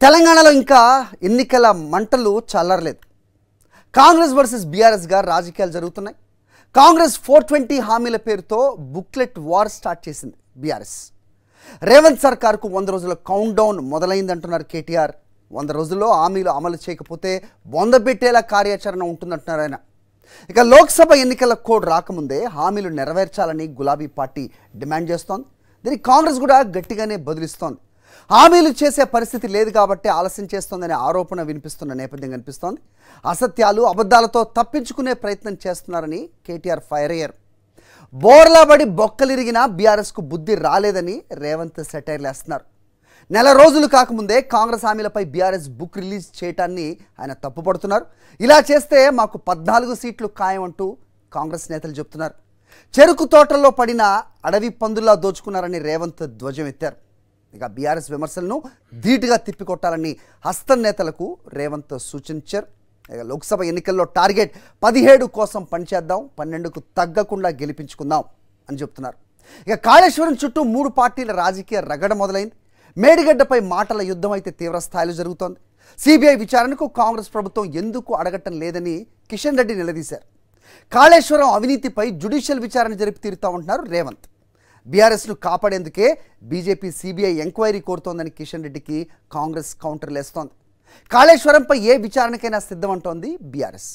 తెలంగాణలో ఇంకా ఎన్నికల మంటలు చల్లారలేదు. కాంగ్రెస్ వర్సెస్ బీఆర్ఎస్ గా రాజకీయాలు జరుగుతున్నాయి. కాంగ్రెస్ 420 హామీల పేరుతో బుక్లెట్ వార్ స్టార్ట్ చేసింది బీఆర్ఎస్. రేవంత్ సర్కార్కు 100 రోజుల కౌంట్ డౌన్ మొదలైందంటున్నారు కేటీఆర్. 100 రోజుల్లో హామీలు అమలు చేయకపోతే బొందబెట్టేలా కార్యాచరణ ఉంటుందంటున్నారు ఆయన. ఇక లోక్సభ ఎన్నికల కోడ్ రాకముందే హామీలు నెరవేర్చాలని గులాబీ పార్టీ డిమాండ్ చేస్తోంది. దీనికి కాంగ్రెస్ కూడా గట్టిగానే బదులిస్తోంది. హామీలు చేసే పరిస్థితి లేదు కాబట్టి ఆలస్యం చేస్తోందనే ఆరోపణ వినిపిస్తున్న నేపథ్యం కనిపిస్తోంది. అసత్యాలు అబద్ధాలతో తప్పించుకునే ప్రయత్నం చేస్తున్నారని కేటీఆర్ ఫైర్ అయ్యారు. బోర్లాబడి బొక్కలిరిగినా బీఆర్ఎస్కు బుద్ధి రాలేదని రేవంత్ సెటైర్లు వేస్తున్నారు. నెల రోజులు కాకముందే కాంగ్రెస్ హామీలపై బీఆర్ఎస్ బుక్ రిలీజ్ చేయటాన్ని ఆయన తప్పుపడుతున్నారు. ఇలా చేస్తే మాకు 14 సీట్లు ఖాయం అంటూ కాంగ్రెస్ నేతలు చెప్తున్నారు. చెరుకు తోటల్లో పడిన అడవి పందుల్లా దోచుకున్నారని రేవంత్ ధ్వజం ఎత్తారు. ఇక బీఆర్ఎస్ విమర్శలను ధీటుగా తిప్పికొట్టాలని హస్తం నేతలకు రేవంత్ సూచించారు. ఇక లోక్సభ ఎన్నికల్లో టార్గెట్ 17 కోసం పనిచేద్దాం, 12కు తగ్గకుండా గెలిపించుకుందాం అని చెప్తున్నారు. ఇక కాళేశ్వరం చుట్టూ 3 పార్టీల రాజకీయ రగడ మొదలైంది. మేడిగడ్డపై మాటల యుద్ధం అయితే తీవ్ర స్థాయిలో జరుగుతోంది. సిబిఐ విచారణకు కాంగ్రెస్ ప్రభుత్వం ఎందుకు అడగటం లేదని కిషన్ రెడ్డి నిలదీశారు. కాళేశ్వరం అవినీతిపై జ్యుడిషియల్ విచారణ జరిపి తీరుతామంటున్నారు రేవంత్. బీఆర్ఎస్ను కాపాడేందుకే బీజేపీ సిబిఐ ఎంక్వైరీ కోరుతోందని కిషన్ రెడ్డికి కాంగ్రెస్ కౌంటర్లు వేస్తోంది. కాళేశ్వరంపై ఏ విచారణకైనా సిద్ధమంటోంది బీఆర్ఎస్.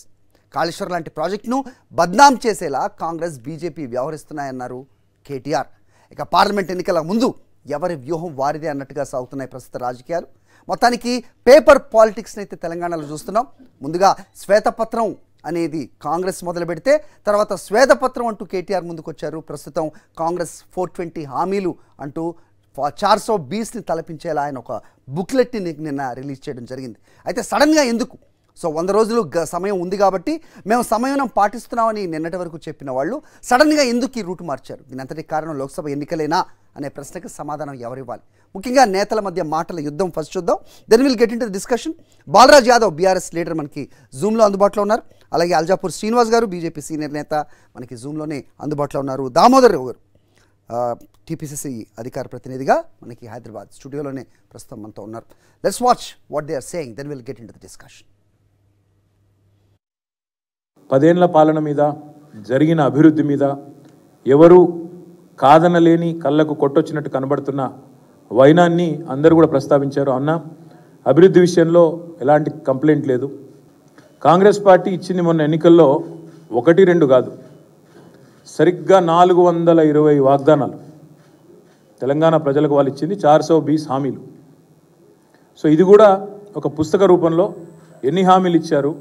కాళేశ్వరం లాంటి ప్రాజెక్టును బద్నాం చేసేలా కాంగ్రెస్ బీజేపీ వ్యవహరిస్తున్నాయన్నారు కేటీఆర్. ఇక పార్లమెంట్ ఎన్నికల ముందు ఎవరి వ్యూహం వారిదే అన్నట్టుగా సాగుతున్నాయి ప్రస్తుత రాజకీయాలు. మొత్తానికి పేపర్ పాలిటిక్స్ని అయితే తెలంగాణలో చూస్తున్నాం. ముందుగా శ్వేతపత్రం అనేది కాంగ్రెస్ మొదలు పెడితే తర్వాత శ్వేతపత్రం అంటూ కేటీఆర్ ముందుకు వచ్చారు. ప్రస్తుతం కాంగ్రెస్ 420 హామీలు అంటూ 420ని తలపించేలా ఆయన ఒక బుక్లెట్ని నిన్న రిలీజ్ చేయడం జరిగింది. అయితే సడన్గా ఎందుకు? సో 100 రోజులు సమయం ఉంది కాబట్టి మేము సమయం పాటిస్తున్నామని నిన్నటి వరకు చెప్పిన వాళ్ళు సడన్గా ఎందుకు ఈ రూట్ మార్చారు? దీని అంతటి కారణం లోక్సభ ఎన్నికలేనా అనే ప్రశ్నకు సమాధానం ఎవరివ్వాలి? ముఖ్యంగా నేతల మధ్య మాటల యుద్ధం ఫస్ట్ చూద్దాం, then will get into the discussion. Balraj Yadav BRS leader మనకి జూమ్లో అందుబాటులో ఉన్నారు. అలాగే అల్జాపూర్ శ్రీనివాస్ గారు బీజేపీ సీనియర్ నేత మనకి జూమ్లోనే అందుబాటులో ఉన్నారు. దామోదర్ రావు గారు టీపీసీసీ అధికార ప్రతినిధిగా మనకి హైదరాబాద్ స్టూడియోలోనే ప్రస్తుతం మనతో ఉన్నారు. Let's watch what they are saying, then will get into the discussion. 10 ఏళ్ల పాలన మీద, జరిగిన అభివృద్ధి మీద ఎవరు కాదనలేని కళ్ళకు కొట్టొచ్చినట్టు కనబడుతున్న వైనాన్ని అందరూ కూడా ప్రస్తావించారు. అన్న అభివృద్ధి విషయంలో ఎలాంటి కంప్లైంట్ లేదు. కాంగ్రెస్ పార్టీ ఇచ్చింది మొన్న ఎన్నికల్లో 1-2 కాదు, సరిగ్గా 420 వాగ్దానాలు తెలంగాణ ప్రజలకు వాళ్ళు ఇచ్చింది. 420 హామీలు. సో ఇది కూడా ఒక పుస్తక రూపంలో ఎన్ని హామీలు ఇచ్చారు,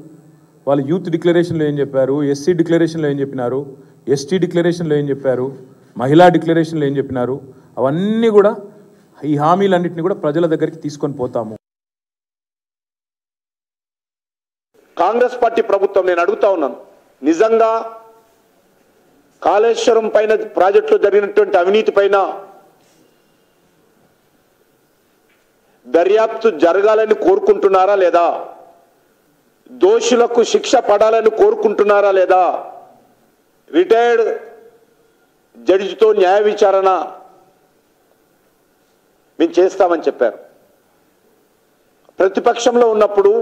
వాళ్ళు యూత్ డిక్లరేషన్లో ఏం చెప్పారు, ఎస్సీ డిక్లరేషన్లో ఏం చెప్పినారు, ఎస్టీ డిక్లరేషన్లో ఏం చెప్పారు, మహిళా డిక్లరేషన్లో ఏం చెప్పినారు, అవన్నీ కూడా ఈ హామీలన్నింటినీ కూడా ప్రజల దగ్గరికి తీసుకొని పోతాము. కాంగ్రెస్ పార్టీ ప్రభుత్వం నేను అడుగుతా ఉన్నాను, నిజంగా కాళేశ్వరం పైన ప్రాజెక్టులో జరిగినటువంటి అవినీతి పైన దర్యాప్తు జరగాలని కోరుకుంటున్నారా లేదా? దోషులకు శిక్ష పడాలని కోరుకుంటున్నారా లేదా? రిటైర్డ్ జడ్జితో న్యాయ విచారణ మేము చేస్తామని చెప్పారు. ప్రతిపక్షంలో ఉన్నప్పుడు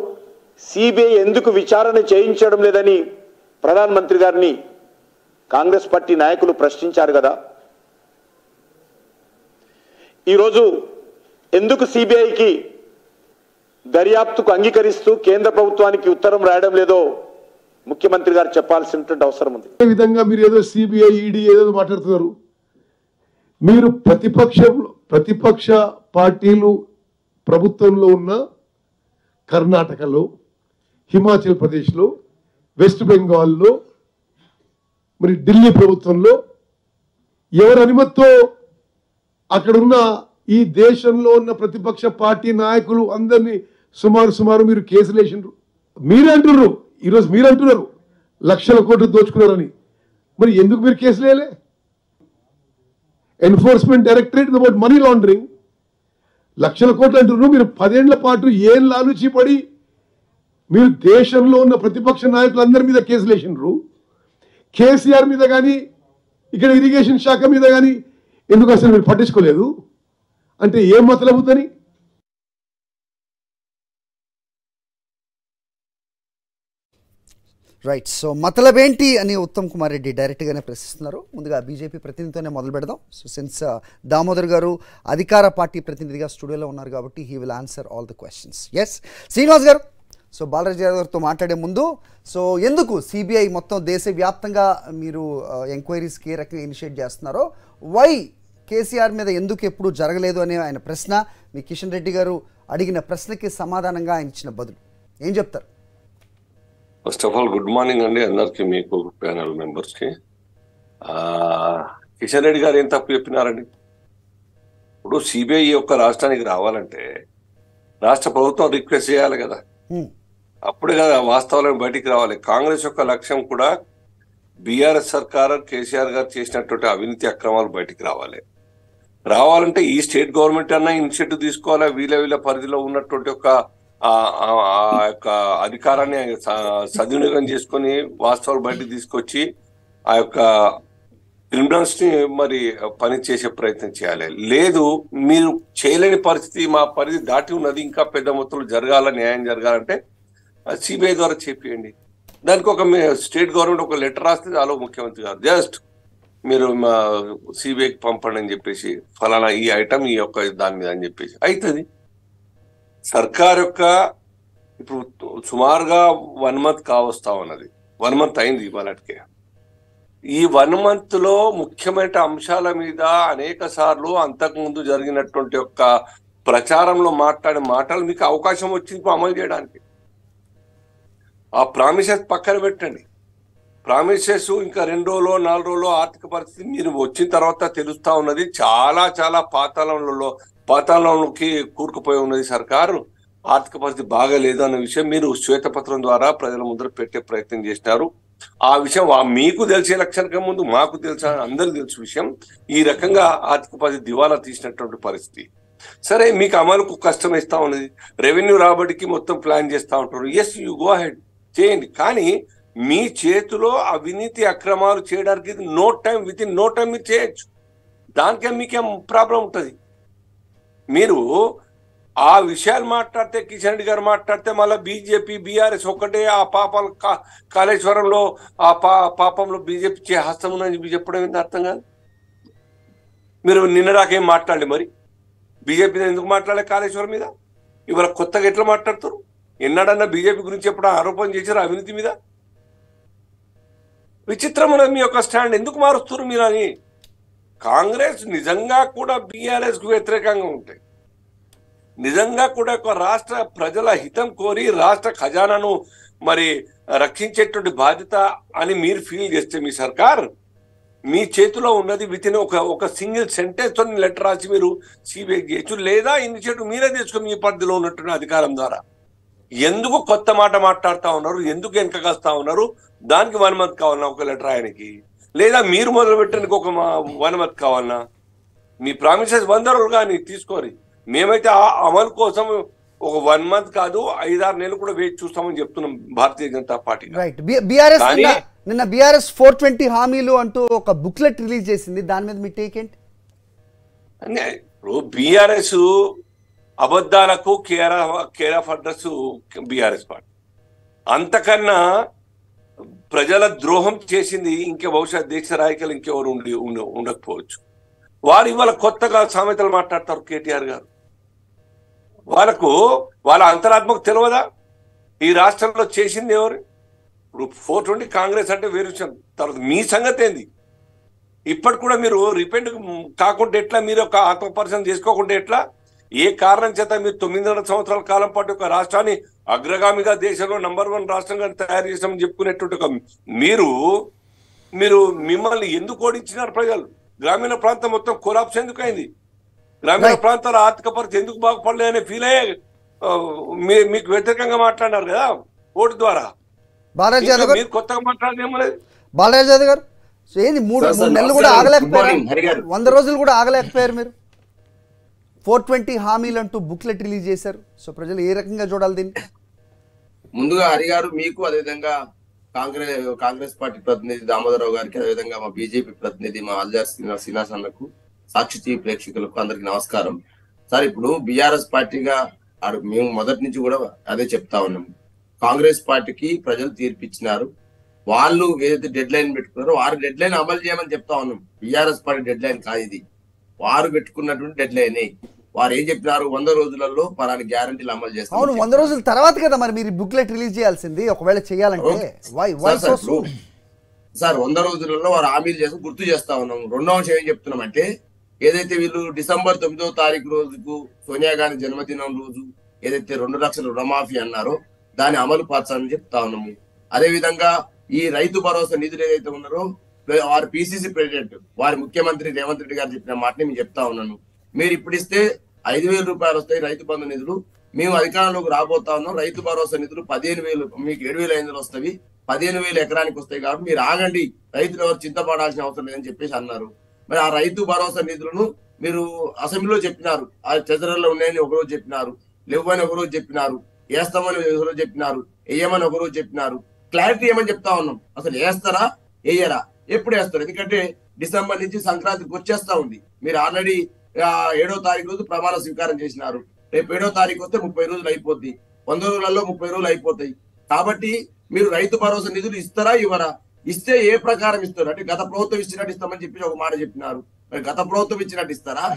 సిబిఐ ఎందుకు విచారణ చేయించడం లేదని ప్రధానమంత్రి గారిని కాంగ్రెస్ పార్టీ నాయకులు ప్రశ్నించారు కదా. ఈరోజు ఎందుకు సిబిఐకి దర్యాప్తుకు అంగీకరిస్తూ కేంద్ర ప్రభుత్వానికి ఉత్తరం రాయడం లేదో ముఖ్యమంత్రి గారు చెప్పాల్సినటువంటి అవసరం ఉంది. ఈ విధంగా మీరు ఏదో సిబిఐ ఈడీ ఏదో మాట్లాడుతున్నారు. మీరు ప్రతిపక్ష పార్టీలు ప్రభుత్వంలో ఉన్న కర్ణాటకలో, హిమాచల్ ప్రదేశ్లో, వెస్ట్ బెంగాల్లో, మరి ఢిల్లీ ప్రభుత్వంలో ఎవరి అనుమతితో అక్కడున్న ఈ దేశంలో ఉన్న ప్రతిపక్ష పార్టీ నాయకులు అందరినీ సుమారు మీరు కేసులు వేసిండ్రు. మీరే అంటున్నారు, ఈరోజు మీరు అంటున్నారు లక్షల కోట్లు దోచుకున్నారని. మరి ఎందుకు మీరు కేసులు వేయలే? Enforcement directorate about money laundering లక్షల కోట్లు అంటున్నారు. మీరు 10 ఏళ్ల పాటు ఏం లాలుచి పడి మీరు దేశంలో ఉన్న ప్రతిపక్ష నాయకులందరి మీద కేసులు వేసిండ్రు. కేసీఆర్ మీద కానీ ఇక్కడ ఇరిగేషన్ శాఖ మీద కానీ ఎందుకు అసలు మీరు పట్టించుకోలేదు? అంటే ఏం మతలబుద్దని రైట్. సో మతలబేంటి అని ఉత్తమ్ కుమార్ రెడ్డి డైరెక్ట్గానే ప్రశ్నిస్తున్నారు. ముందుగా బీజేపీ ప్రతినిధితోనే మొదలు పెడదాం. సో సిన్స్ దామోదర్ గారు అధికార పార్టీ ప్రతినిధిగా స్టూడియోలో ఉన్నారు కాబట్టి he will answer all the questions. S Srinivas garu, so Balaraju గారితో మాట్లాడే ముందు, సో ఎందుకు సిబిఐ మొత్తం దేశవ్యాప్తంగా మీరు ఎంక్వైరీస్కి ఏ రకంగా ఇనిషియేట్ చేస్తున్నారో, వై కేసీఆర్ మీద ఎందుకు ఎప్పుడు జరగలేదు అనే ఆయన ప్రశ్న, మీ కిషన్ రెడ్డి గారు అడిగిన ప్రశ్నకి సమాధానంగా ఆయన ఇచ్చిన బదులు ఏం చెప్తారు? First of all good morning అండి అందరికి, మీకు ప్యానల్ మెంబర్స్కి. కిషన్ రెడ్డి గారు ఏం తప్పు చెప్పినారండి? ఇప్పుడు సిబిఐ యొక్క రాష్ట్రానికి రావాలంటే రాష్ట్ర ప్రభుత్వం రిక్వెస్ట్ చేయాలి కదా, అప్పుడే కదా వాస్తవాలను బయటికి రావాలి. కాంగ్రెస్ యొక్క లక్ష్యం కూడా బీఆర్ఎస్ సర్కార్ కేసీఆర్ గారు చేసినటువంటి అవినీతి అక్రమాలు బయటికి రావాలంటే ఈ స్టేట్ గవర్నమెంట్ అన్నా ఇనిషియేటివ్ తీసుకోవాలి. వీళ్ళ పరిధిలో ఉన్నటువంటి ఒక యొక్క అధికారాన్ని సద్వినియోగం చేసుకొని వాస్తవాలు బయటకు తీసుకొచ్చి ఆ యొక్క క్రిమినల్స్ ని మరి పని చేసే ప్రయత్నం చేయాలి. లేదు మీరు చేయలేని పరిస్థితి, మా పరిధి దాటి ఉన్నది, ఇంకా పెద్ద మొత్తంలో జరగాల, న్యాయం జరగాలంటే సిబిఐ ద్వారా చేపియండి. దానికి ఒక స్టేట్ గవర్నమెంట్ ఒక లెటర్ రాస్తే చాలు, ముఖ్యమంత్రి గారు జస్ట్ మీరు మా సిబిఐకి పంపండి అని చెప్పేసి, ఫలానా ఈ ఐటమ్ ఈ యొక్క దాని మీద అని చెప్పేసి అవుతుంది. సర్కార్ యొక్క ఇప్పుడు సుమారుగా 1 month కావస్తా ఉన్నది, 1 month అయింది ఇవాళకే. ఈ 1 month లో ముఖ్యమైన అంశాల మీద అనేక సార్లు అంతకుముందు జరిగినటువంటి యొక్క ప్రచారంలో మాట్లాడే మాటలు మీకు అవకాశం వచ్చింది అమలు చేయడానికి. ఆ ప్రామిసెస్ పక్కన పెట్టండి. ప్రామిసెస్ ఇంకా 2 రోజులు 4 రోజులు ఆర్థిక పరిస్థితి మీరు వచ్చిన తర్వాత తెలుస్తా ఉన్నది. చాలా పాతాళంలోకి కూరుకుపోయి ఉన్నది సర్కారు. ఆర్థిక పరిస్థితి బాగాలేదు అన్న విషయం మీరు శ్వేతపత్రం ద్వారా ప్రజల ముందర పెట్టే ప్రయత్నం చేసినారు. ఆ విషయం మీకు తెలిసే లక్షణం ముందు మాకు తెలుసా, అందరికి తెలుసు విషయం. ఈ రకంగా ఆర్థిక పరిస్థితి దివాలా తీసినటువంటి పరిస్థితి. సరే, మీకు అమలుకు కష్టం ఇస్తా ఉన్నది, రెవెన్యూ రాబడికి మొత్తం ప్లాన్ చేస్తా ఉంటారు. ఎస్, యూ గో హెడ్ చేయండి. కానీ మీ చేతిలో అవినీతి అక్రమాలు చేయడానికి విత్ ఇన్ నో టైం మీరు చేయొచ్చు. దానికే మీకేం ప్రాబ్లం ఉంటుంది? మీరు ఆ విషయాలు మాట్లాడితే, కిషన్ రెడ్డి గారు మాట్లాడితే మళ్ళీ బీజేపీ బీఆర్ఎస్ ఒక్కటే ఆ పాపాలు కాళేశ్వరంలో ఆ పాపంలో బీజేపీ హస్తం ఉందని చెప్పడం ఏంటి అర్థం కాదు. మీరు నిన్నదాకేం మాట్లాడలే, మరి బీజేపీ ఎందుకు మాట్లాడలే కాళేశ్వరం మీద? ఇవాళ కొత్తగా ఎట్లా మాట్లాడతారు? ఎన్నాడన్నా బీజేపీ గురించి ఎప్పుడు ఆరోపణ చేశారు అవినీతి మీద? విచిత్రం ఉన్నది మీ యొక్క స్టాండ్. ఎందుకు మారుస్తారు మీరు అని? కాంగ్రెస్ నిజంగా కూడా బీఆర్ఎస్ కు వ్యతిరేకంగా ఉంటాయి, నిజంగా కూడా ఒక రాష్ట్ర ప్రజల హితం కోరి రాష్ట్ర ఖజానాను మరి రక్షించేటువంటి బాధ్యత అని మీరు ఫీల్ చేస్తే మీ సర్కార్ మీ చేతిలో ఉన్నది విత్ ఇన్ ఒక సింగిల్ సెంటెన్స్ తో లెటర్ రాసి మీరు సిబిఐ చేయొచ్చు, లేదా ఇనిషియేటివ్ మీరే తీసుకుని మీ పరిధిలో ఉన్నటువంటి అధికారం ద్వారా. ఎందుకు కొత్త మాట మాట్లాడుతూ ఉన్నారు? ఎందుకు వెనకగస్తా ఉన్నారు? దానికి 1 month కావాలన్నా ఒక లెటర్ ఆయనకి, లేదా మీరు మొదలు పెట్టడానికి ఒక 1 month కావాలన్నా? మీ ప్రామిసెస్ 100 రోజులు కానీ తీసుకోరి. మేమైతే ఆ అమలు కోసం ఒక 1 month కాదు 5-6 నెలలు కూడా వేచి చూస్తామని చెప్తున్నాం భారతీయ జనతా పార్టీ. రైట్. నిన్న బీఆర్ఎస్ 420 హామీలు అంటూ ఒక బుక్లెట్ రిలీజ్ చేసింది. దాని మీద మీ టేక్ ఏంటి? బీఆర్ఎస్ అబద్ధాలకు care of address BRS party. అంతకన్నా ప్రజల ద్రోహం చేసింది ఇంకా బహుశా దేశ రాజకీయాలు ఇంకెవరు ఉండకపోవచ్చు. వారు ఇవాళ కొత్తగా సామెతలు మాట్లాడతారు కేటీఆర్ గారు. వాళ్ళ అంతరాత్మకు తెలియదా ఈ రాష్ట్రంలో చేసింది ఎవరు? ఇప్పుడు 420 కాంగ్రెస్ అంటే వేరు విషయం. తర్వాత మీ సంగతి ఏంది? ఇప్పటి కూడా మీరు రిపెంట్ కాకుండా ఎట్లా, మీరు ఒక ఆత్మపరిశీలన చేసుకోకుండా ఎట్లా? ఏ కారణం చేత మీరు 9.5 సంవత్సరాల కాలం పాటు ఒక రాష్ట్రాన్ని అగ్రగామిగా దేశంలో నంబర్ 1 రాష్ట్రంగా తయారు చేసామని చెప్పుకునేటువంటి ఒక మీరు మిమ్మల్ని ఎందుకు ఓడించినారు ప్రజలు? గ్రామీణ ప్రాంతం మొత్తం కొలాప్స్ ఎందుకు అయింది? గ్రామీణ ప్రాంతాల ఆర్థిక పరిస్థితి ఎందుకు బాగుపడలేదు అనే ఫీల్ అయ్యే మీకు వ్యతిరేకంగా మాట్లాడినారు కదా ఓటు ద్వారా. మీరు కొత్తగా మాట్లాడేమలేదు. బాలరాజు యాదవ్ గారు, ఏంది 3 నెలలు కూడా ఆగలేకపోయారు, 100 రోజులు కూడా ఆగలేకపోయారు మీరు? 420 హామీలు అంటూ బుక్లెట్ రిలీజ్ చేశారు. సో ప్రజలు ఏ రకంగా చూడాలి దీన్ని? ముందుగా హరి గారు మీకు, అదేవిధంగా కాంగ్రెస్ పార్టీ ప్రతినిధి దామోదరరావు గారికి, అదేవిధంగా మా బీజేపీ ప్రతినిధి మా అల్జార్ శ్రీనివాస్ అన్నకు, సాక్షి టీవీ ప్రేక్షకులకు అందరికి నమస్కారం. సార్, ఇప్పుడు బీఆర్ఎస్ పార్టీగా మేము మొదటి నుంచి కూడా అదే చెప్తా ఉన్నాము. కాంగ్రెస్ పార్టీకి ప్రజలు తీర్పిచ్చినారు, వాళ్ళు ఏదైతే డెడ్ లైన్ పెట్టుకున్నారో వారు డెడ్ లైన్ అమలు చేయమని చెప్తా ఉన్నాం. బీఆర్ఎస్ పార్టీ డెడ్ లైన్ కాదు ఇది, వారు పెట్టుకున్నటువంటి డెడ్ లైన్. వారు ఏం చెప్పినారు, 100 రోజులలో పలాని గ్యారంటీలు అమలు చేస్తారు. అవును, 100 రోజుల తర్వాత కదా మరి మీరు బుక్లెట్ రిలీజ్ చేయాల్సింది ఒకవేళ చేయాలంటే. సార్ 100 రోజులలో వారు హామీలు చేసి గుర్తు చేస్తా ఉన్నాం. రెండో అంశం ఏం చెప్తున్నామంటే, ఏదైతే వీళ్ళు డిసెంబర్ 9వ తారీఖు రోజుకు సోనియా గాంధీ జన్మదినం రోజు ఏదైతే 2 లక్షల రుణమాఫీ అన్నారో దాన్ని అమలు పరచాలని చెప్తా ఉన్నాము. అదే విధంగా ఈ రైతు భరోసా నిధులు ఏదైతే ఉన్నారో వారు పిసిసి ప్రెసిడెంట్ వారి ముఖ్యమంత్రి రేవంత్ రెడ్డి గారు చెప్పిన మాటని మేము చెప్తా ఉన్నాను. మీరు ఇప్పుడు ఇస్తే 5,000 రూపాయలు వస్తాయి రైతు బంధు నిధులు, మేము అధికారంలోకి రాబోతా ఉన్నాం, రైతు భరోసా నిధులు 15,000 మీకు 7,500 వస్తాయి, 15,000 ఎకరానికి వస్తాయి కాబట్టి మీరు ఆగండి, రైతులు ఎవరు చింతపడాల్సిన అవసరం లేదని చెప్పేసి అన్నారు. మరి ఆ రైతు భరోసా నిధులను మీరు అసెంబ్లీలో చెప్పినారు, ఆ ట్రెజరీలో ఉన్నాయని ఒకరోజు చెప్పినారు, లేవని ఒకరోజు చెప్పినారు, వేస్తామని ఒకరోజు చెప్పినారు, వేయమని ఒకరోజు చెప్పినారు. క్లారిటీ ఏమని చెప్తా ఉన్నాం, అసలు వేస్తారా వేయరా, ఎప్పుడు వేస్తారు? ఎందుకంటే డిసెంబర్ నుంచి సంక్రాంతికి వచ్చేస్తా ఉంది. మీరు ఆల్రెడీ 7వ తారీఖు రోజు ప్రమాణ స్వీకారం చేసినారు. రేపు 7వ తారీఖు వస్తే 30 రోజులు అయిపోద్ది, 100 రోజులలో 30 రోజులు అయిపోతాయి. కాబట్టి మీరు రైతు భరోసా నిధులు ఇస్తారా ఇవ్వరా? ఇస్తే ఏ ప్రకారం ఇస్తారు? అంటే గత ప్రభుత్వం ఇచ్చినట్టు ఇస్తామని చెప్పి ఒక మాట చెప్పినారు. మరి గత ప్రభుత్వం ఇచ్చినట్టు ఇస్తారా,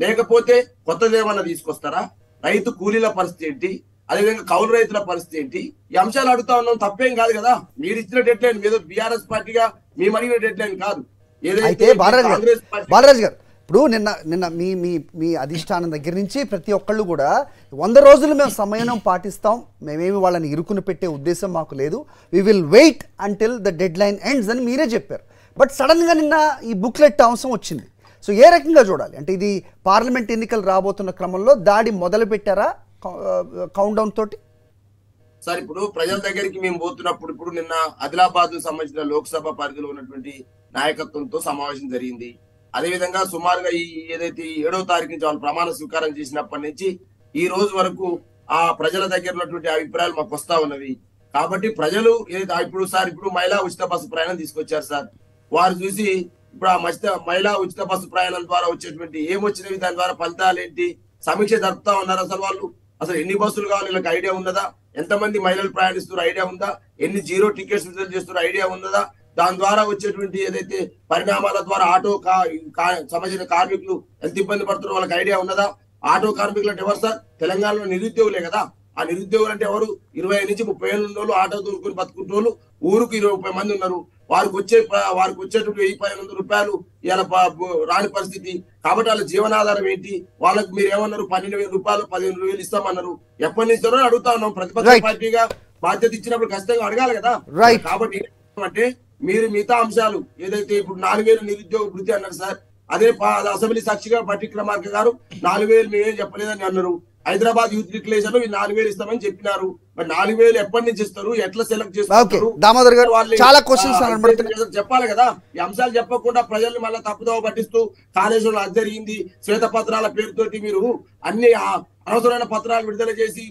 లేకపోతే కొత్తది ఏమన్నా తీసుకొస్తారా? రైతు కూలీల పరిస్థితి ఏంటి, అదేవిధంగా కౌలు రైతుల పరిస్థితి ఏంటి? ఈ అంశాలు అడుగుతా ఉన్నాం. తప్పేం కాదు కదా, మీరు ఇచ్చిన డెడ్ లైన్ ఏదో బీఆర్ఎస్ పార్టీగా మేము అడిగిన డెడ్ లైన్ కాదు. అయితే బాలరాజు గారు ఇప్పుడు నిన్న మీ అధిష్టానం దగ్గర నుంచి ప్రతి ఒక్కళ్ళు కూడా 100 రోజులు మేము సమయం పాటిస్తాం, మేమేమి వాళ్ళని ఇరుకుని పెట్టే ఉద్దేశం మాకు లేదు, we will wait until the deadline ends అని మీరే చెప్పారు. బట్ సడన్గా నిన్న ఈ బుక్లెట్ అంశం వచ్చింది. సో ఏ రకంగా చూడాలి అంటే, ఇది పార్లమెంట్ ఎన్నికలు రాబోతున్న క్రమంలో దాడి మొదలు పెట్టారా కౌంట్ డౌన్ తోటి? సార్ ఇప్పుడు ప్రజల దగ్గరికి మేము పోతున్నప్పుడు ఇప్పుడు నిన్న ఆదిలాబాద్ సంబంధించిన లోక్సభ పరిధిలో ఉన్నటువంటి నాయకత్వంతో సమావేశం జరిగింది. అదేవిధంగా సుమారుగా ఈ ఏదైతే 7వ తారీఖు నుంచి వాళ్ళు ప్రమాణ స్వీకారం చేసినప్పటి నుంచి ఈ రోజు వరకు ఆ ప్రజల దగ్గర ఉన్నటువంటి అభిప్రాయాలు మాకు వస్తా ఉన్నవి. కాబట్టి ప్రజలు ఇప్పుడు మహిళా ఉచిత బస్సు ప్రయాణం తీసుకొచ్చారు సార్. వారు చూసి ఇప్పుడు ఆ మహిళా ఉచిత బస్సు ప్రయాణం ద్వారా వచ్చేటువంటి ఏమొచ్చినవి, దాని ద్వారా ఫలితాలు ఏంటి, సమీక్ష జరుపుతా ఉన్నారు. అసలు ఎన్ని బస్సులు కావాలి వీళ్ళకి ఐడియా ఉన్నదా? ఎంతమంది మహిళలు ప్రయాణిస్తున్నారు ఐడియా ఉందా? ఎన్ని జీరో టికెట్స్ విడుదల చేస్తున్నారు ఐడియా ఉన్నదా? దాని ద్వారా వచ్చేటువంటి ఏదైతే పరిణామాల ద్వారా ఆటో సంబంధించిన కార్మికులు ఎంత ఇబ్బంది పడుతున్నారో వాళ్ళకి ఐడియా ఉన్నదా? ఆటో కార్మికులు అంటే ఎవరు సార్? తెలంగాణలో నిరుద్యోగులే కదా. ఆ నిరుద్యోగులు అంటే ఎవరు? 25 నుంచి 30 ఏళ్ళు ఉన్న వాళ్ళు, ఆటో దొరుకుని బతుకుంటే వాళ్ళు ఊరుకు 20 మంది ఉన్నారు. వారికి వచ్చేటువంటి 1,500 రూపాయలు ఇలా రాని పరిస్థితి. కాబట్టి వాళ్ళ జీవనాధారం ఏంటి? వాళ్ళకు మీరు ఏమన్నారు? 12,000 రూపాయలు 15,000 ఇస్తామన్నారు. ఎప్పటి నుంచి ఇస్తారో అడుగుతా ఉన్నాం. ప్రతిపక్ష పార్టీగా బాధ్యత ఇచ్చినప్పుడు ఖచ్చితంగా అడగాలి కదా. కాబట్టి అంటే మీరు మిగతా అంశాలు ఏదైతే ఇప్పుడు 4,000 నిరుద్యోగ వృత్తి అన్నారు సార్, అదే అసెంబ్లీ సాక్షిగా బట్టి విక్రమార్క గారు 4,000 మేమేం చెప్పలేదని అన్నారు. హైదరాబాద్ యూత్ డిక్లరేషన్ లో 4,000 ఇస్తామని చెప్పినారు. మరి 4,000 ఎప్పటి నుంచి ఇస్తారు, ఎట్లా సెలెక్ట్ చేస్తారు? దామోదర్ గారు చాలా క్వశ్చన్స్ చెప్పాలి కదా. ఈ అంశాలు చెప్పకుండా ప్రజల్ని మళ్ళీ తప్పుదోవ పట్టిస్తూ కాళేశ్వరంలో అది జరిగింది శ్వేతపత్రాల పేరుతోటి మీరు అన్ని అనవసరమైన పత్రాలు విడుదల చేసి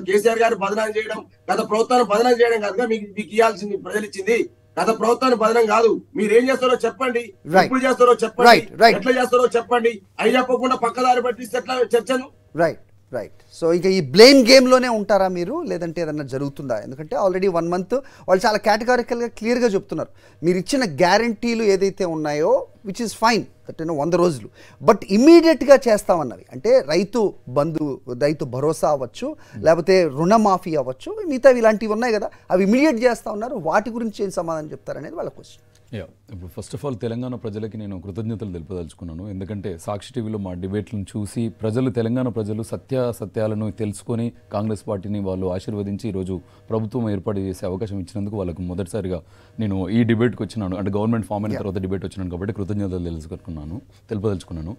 కేసీఆర్ గారు బదనాం చేయడం, గత ప్రభుత్వాన్ని బదనాం చేయడం కాదుగా మీకు ఇవ్వాల్సింది ప్రజలు ఇచ్చింది. గత ప్రభుత్వాన్ని బదనం కాదు. మీరు ఏం చేస్తారో చెప్పండి, ఎప్పుడు చేస్తారో చెప్పండి, ఎట్లా చేస్తారో చెప్పండి. అవి చెప్పకుండా పక్కదారి పట్టిస్తే ఎట్లా చర్చను? రైట్. సో ఇంకా ఈ బ్లేమ్ గేమ్లోనే ఉంటారా మీరు, లేదంటే ఏదన్నా జరుగుతుందా? ఎందుకంటే ఆల్రెడీ 1 మంత్ వాళ్ళు చాలా కేటగారికల్గా క్లియర్గా చెప్తున్నారు, మీరు ఇచ్చిన గ్యారంటీలు ఏదైతే ఉన్నాయో విచ్ ఇస్ ఫైన్ దట్ 100 రోజులు, బట్ ఇమీడియట్గా చేస్తామన్నవి అంటే రైతు భరోసా అవ్వచ్చు, లేకపోతే రుణమాఫీ అవ్వచ్చు, మిగతావి ఇలాంటివి ఉన్నాయి కదా, అవి ఇమీడియట్ చేస్తూ ఉన్నారు. వాటి గురించి ఏం సమాధానం చెప్తారనేది వాళ్ళ క్వశ్చన్. ఇప్పుడు ఫస్ట్ ఆఫ్ ఆల్ తెలంగాణ ప్రజలకి నేను కృతజ్ఞతలు తెలుపదలుచుకున్నాను. ఎందుకంటే సాక్షి టీవీలో మా డిబేట్లను చూసి తెలంగాణ ప్రజలు సత్యాలను తెలుసుకొని కాంగ్రెస్ పార్టీని వాళ్ళు ఆశీర్వదించి ఈరోజు ప్రభుత్వం ఏర్పాటు చేసే అవకాశం ఇచ్చినందుకు వాళ్ళకు మొదటిసారిగా నేను ఈ డిబేట్కి వచ్చినాను. అంటే గవర్నమెంట్ ఫామ్ అయిన తర్వాత డిబేట్ వచ్చినాను కాబట్టి కృతజ్ఞతలు తెలుపదలుచుకున్నాను.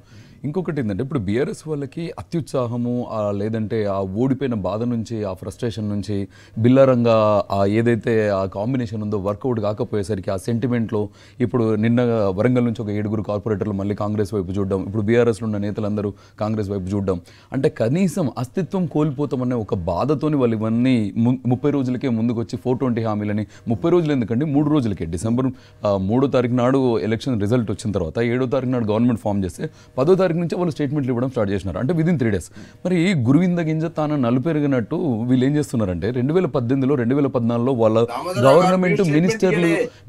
ఇంకొకటి ఏంటంటే ఇప్పుడు బీఆర్ఎస్ వాళ్ళకి అత్యుత్సాహము, లేదంటే ఆ ఓడిపోయిన బాధ నుంచి, ఆ ఫ్రస్ట్రేషన్ నుంచి బిల్లారంగా ఏదైతే ఆ కాంబినేషన్ ఉందో వర్కౌట్ కాకపోయేసరికి ఆ సెంటిమెంట్లో ఇప్పుడు నిన్న వరంగల్ నుంచి ఒక 7 కార్పొరేటర్లు మళ్ళీ కాంగ్రెస్ వైపు చూడడం, ఇప్పుడు బీఆర్ఎస్లో ఉన్న నేతలందరూ కాంగ్రెస్ వైపు చూడడం, అంటే కనీసం అస్తిత్వం కోల్పోతామనే ఒక బాధతోని వాళ్ళు ఇవన్నీ 30 రోజులకే ముందుకు వచ్చి 420 హామీలని 30 రోజులు ఎందుకండి 3 రోజులకే డిసెంబర్ 3వ తారీఖు నాడు ఎలక్షన్ రిజల్ట్ వచ్చిన తర్వాత 7వ తారీఖు నాడు గవర్నమెంట్ ఫామ్ చేస్తే 10వ తారీఖు నుంచి వాళ్ళు స్టేట్మెంట్లు ఇవ్వడం స్టార్ట్ చేసినారు, అంటే విదిన్ 3 days. మరి గురువింద గింజ తాను నలుపెరిగినట్టు వీళ్ళు ఏం చేస్తున్నారంటే 2018లో 2014లో వాళ్ళ గవర్నమెంట్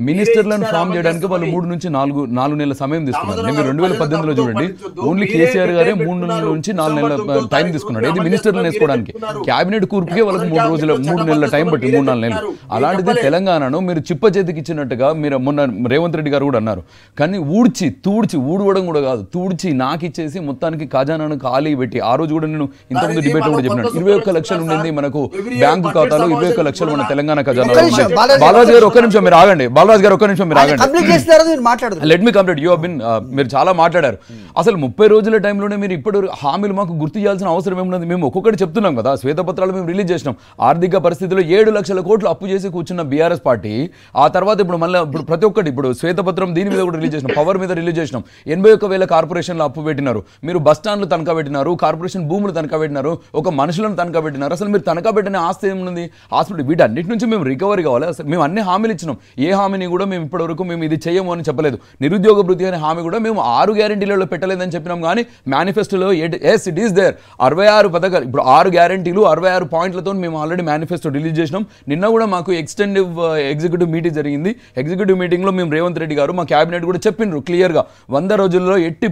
మినిస్టర్లను ఫామ్ చేయడానికి వాళ్ళు 3 నుంచి 4 నెలల సమయం తీసుకున్నారు. మీరు 2018లో చూడండి, ఓన్లీ కేసీఆర్ గారే 3 నెలల నుంచి 4 నెలల టైం తీసుకున్నాడు ఇది మినిస్టర్లను వేసుకోవడానికి. క్యాబినెట్ కూర్పుకే వాళ్ళకి 3 నెలల టైం పట్టి 3-4 నెలలు. అలాంటిది తెలంగాణను మీరు చిప్ప చేతికి ఇచ్చినట్టుగా మీరు మొన్న రేవంత్ రెడ్డి గారు కూడా అన్నారు, కానీ ఊడవడం కూడా కాదు, తూడ్చి నాకిచ్చేసి మొత్తానికి ఖజానాను ఖాళీ పెట్టి, ఆ రోజు కూడా నేను ఇంతకుముందు డిబేట్ కూడా చెప్పినాను, 21 లక్షలు ఉండింది మనకు బ్యాంకు ఖాతాలో, 21 లక్షలు మన తెలంగాణ ఖజానాలో. బాలరాజు గారు ఒక్క నిమిషం మీరు ఆగండి, let me complete. You been మీరు చాలా మాట్లాడారు. అసలు 30 రోజుల టైంలోనే మీరు ఇప్పుడు హామీలు మాకు గుర్తు చేయాల్సిన అవసరం ఏమున్నది? మేము ఒక్కొక్కటి చెప్తున్నాం కదా, శ్వేతపత్రాలు మేము రిలీజ్ చేసినాం. ఆర్థిక పరిస్థితిలో 7 లక్షల కోట్లు అప్పు చేసి కూర్చున్న బీఆర్ఎస్ పార్టీ ఆ తర్వాత ఇప్పుడు మళ్ళీ ప్రతి ఒక్కటి ఇప్పుడు శ్వేతపత్రం దీని మీద కూడా రిలీజ్ చేసినాం, పవర్ మీద రిలీజ్ చేసినాం. 81,000 కార్పొరేషన్లు అప్పు పెట్టినారు, మీరు బస్ స్టాండ్లు తనఖా పెట్టినారు, కార్పొరేషన్ భూములు తనఖా పెట్టినారు, ఒక మనుషులను తనఖా పెట్టినారు. అసలు మీరు తనఖా పెట్టిన ఆస్తి ఏముంది? హాస్పిటల్ వీటన్నిటి నుంచి మేము రికవరీ కావాలి. అసలు మేము అన్ని హామీలు ఇచ్చినాం, ఏ హామీని కూడా మేము ఇప్పటివరకు మేము ఇది చేయము అని చెప్పలేదు. నిరుద్యోగ భృతి అనే హామీ కూడా మేము 6 గ్యారెంటీలలో పెట్టలేదని చెప్పినాం, కానీ మేనిఫెస్టోలో ఇట్ ఈస్ దేర్ 66 పథకాలు, ఇప్పుడు 6 గ్యారెంటీలు 66 పాయింట్లతో మేము ఆల్రెడీ మేనిఫెస్టో రిలీజ్ చేసినాం. నిన్న కూడా మాకు ఎగ్జిక్యూటివ్ మీటింగ్ జరిగింది. ఎగ్జిక్యూటివ్ మీటింగ్లో మేము రేవంత్ రెడ్డి గారు మా క్యాబినెట్ కూడా చెప్పిండ్రు క్లియర్గా 100 రోజుల్లో ఎట్టి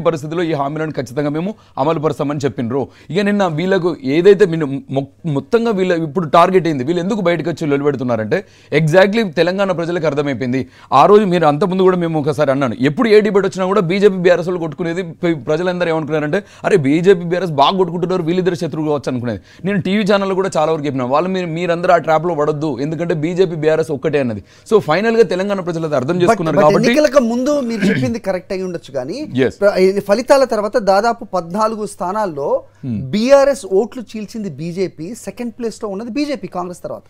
పరిస్థితుల్లో ఈ హామీలను ఖచ్చితంగా మేము అమలు పరుస్తామని చెప్పిండ్రు. ఇక నిన్న వీళ్ళకు ఏదైతే మొత్తంగా వీళ్ళ ఇప్పుడు టార్గెట్ అయింది, వీళ్ళు ఎందుకు బయటకు వచ్చి నిలబెడుతున్నారంటే ఎగ్జాక్ట్లీ తెలంగాణ ప్రజలకు అర్థమైపోయింది. ఆ రోజు మీరు అంతకుముందు కూడా మేము ఒకసారి అన్నాను, ఎప్పుడు ఏ డిబేట్ వచ్చినా కూడా బీజేపీ బీఆర్ఎస్ వాళ్ళు కొట్టుకునేది, ప్రజలందరూ ఏమనుకున్నారంటే అరే బీజేపీ బీఆర్ఎస్ బాగా కొట్టుకుంటున్నారు, వీళ్ళిద్దరు శత్రువులు కావచ్చు అనుకునేది. నేను టీవీ ఛానల్ కూడా చాలా వరకు చెప్పినాను, వాళ్ళు మీరందరూ ఆ ట్రాప్లో పడొద్దు, ఎందుకంటే బీజేపీ బీఆర్ఎస్ ఒక్కటే అన్నది. సో ఫైనల్ గా తెలంగాణ ప్రజలు అర్థం చేసుకున్నారు. కాబట్టి ఎన్నికలకు ముందు మీరు చెప్పింది కరెక్ట్ అయి ఉండొచ్చు, కానీ ఫలితాల తర్వాత దాదాపు 14 స్థానాల్లో బీఆర్ఎస్ ఓట్లు చీల్చింది బీజేపీ, సెకండ్ ప్లేస్ లో ఉన్నది బీజేపీ కాంగ్రెస్ తర్వాత.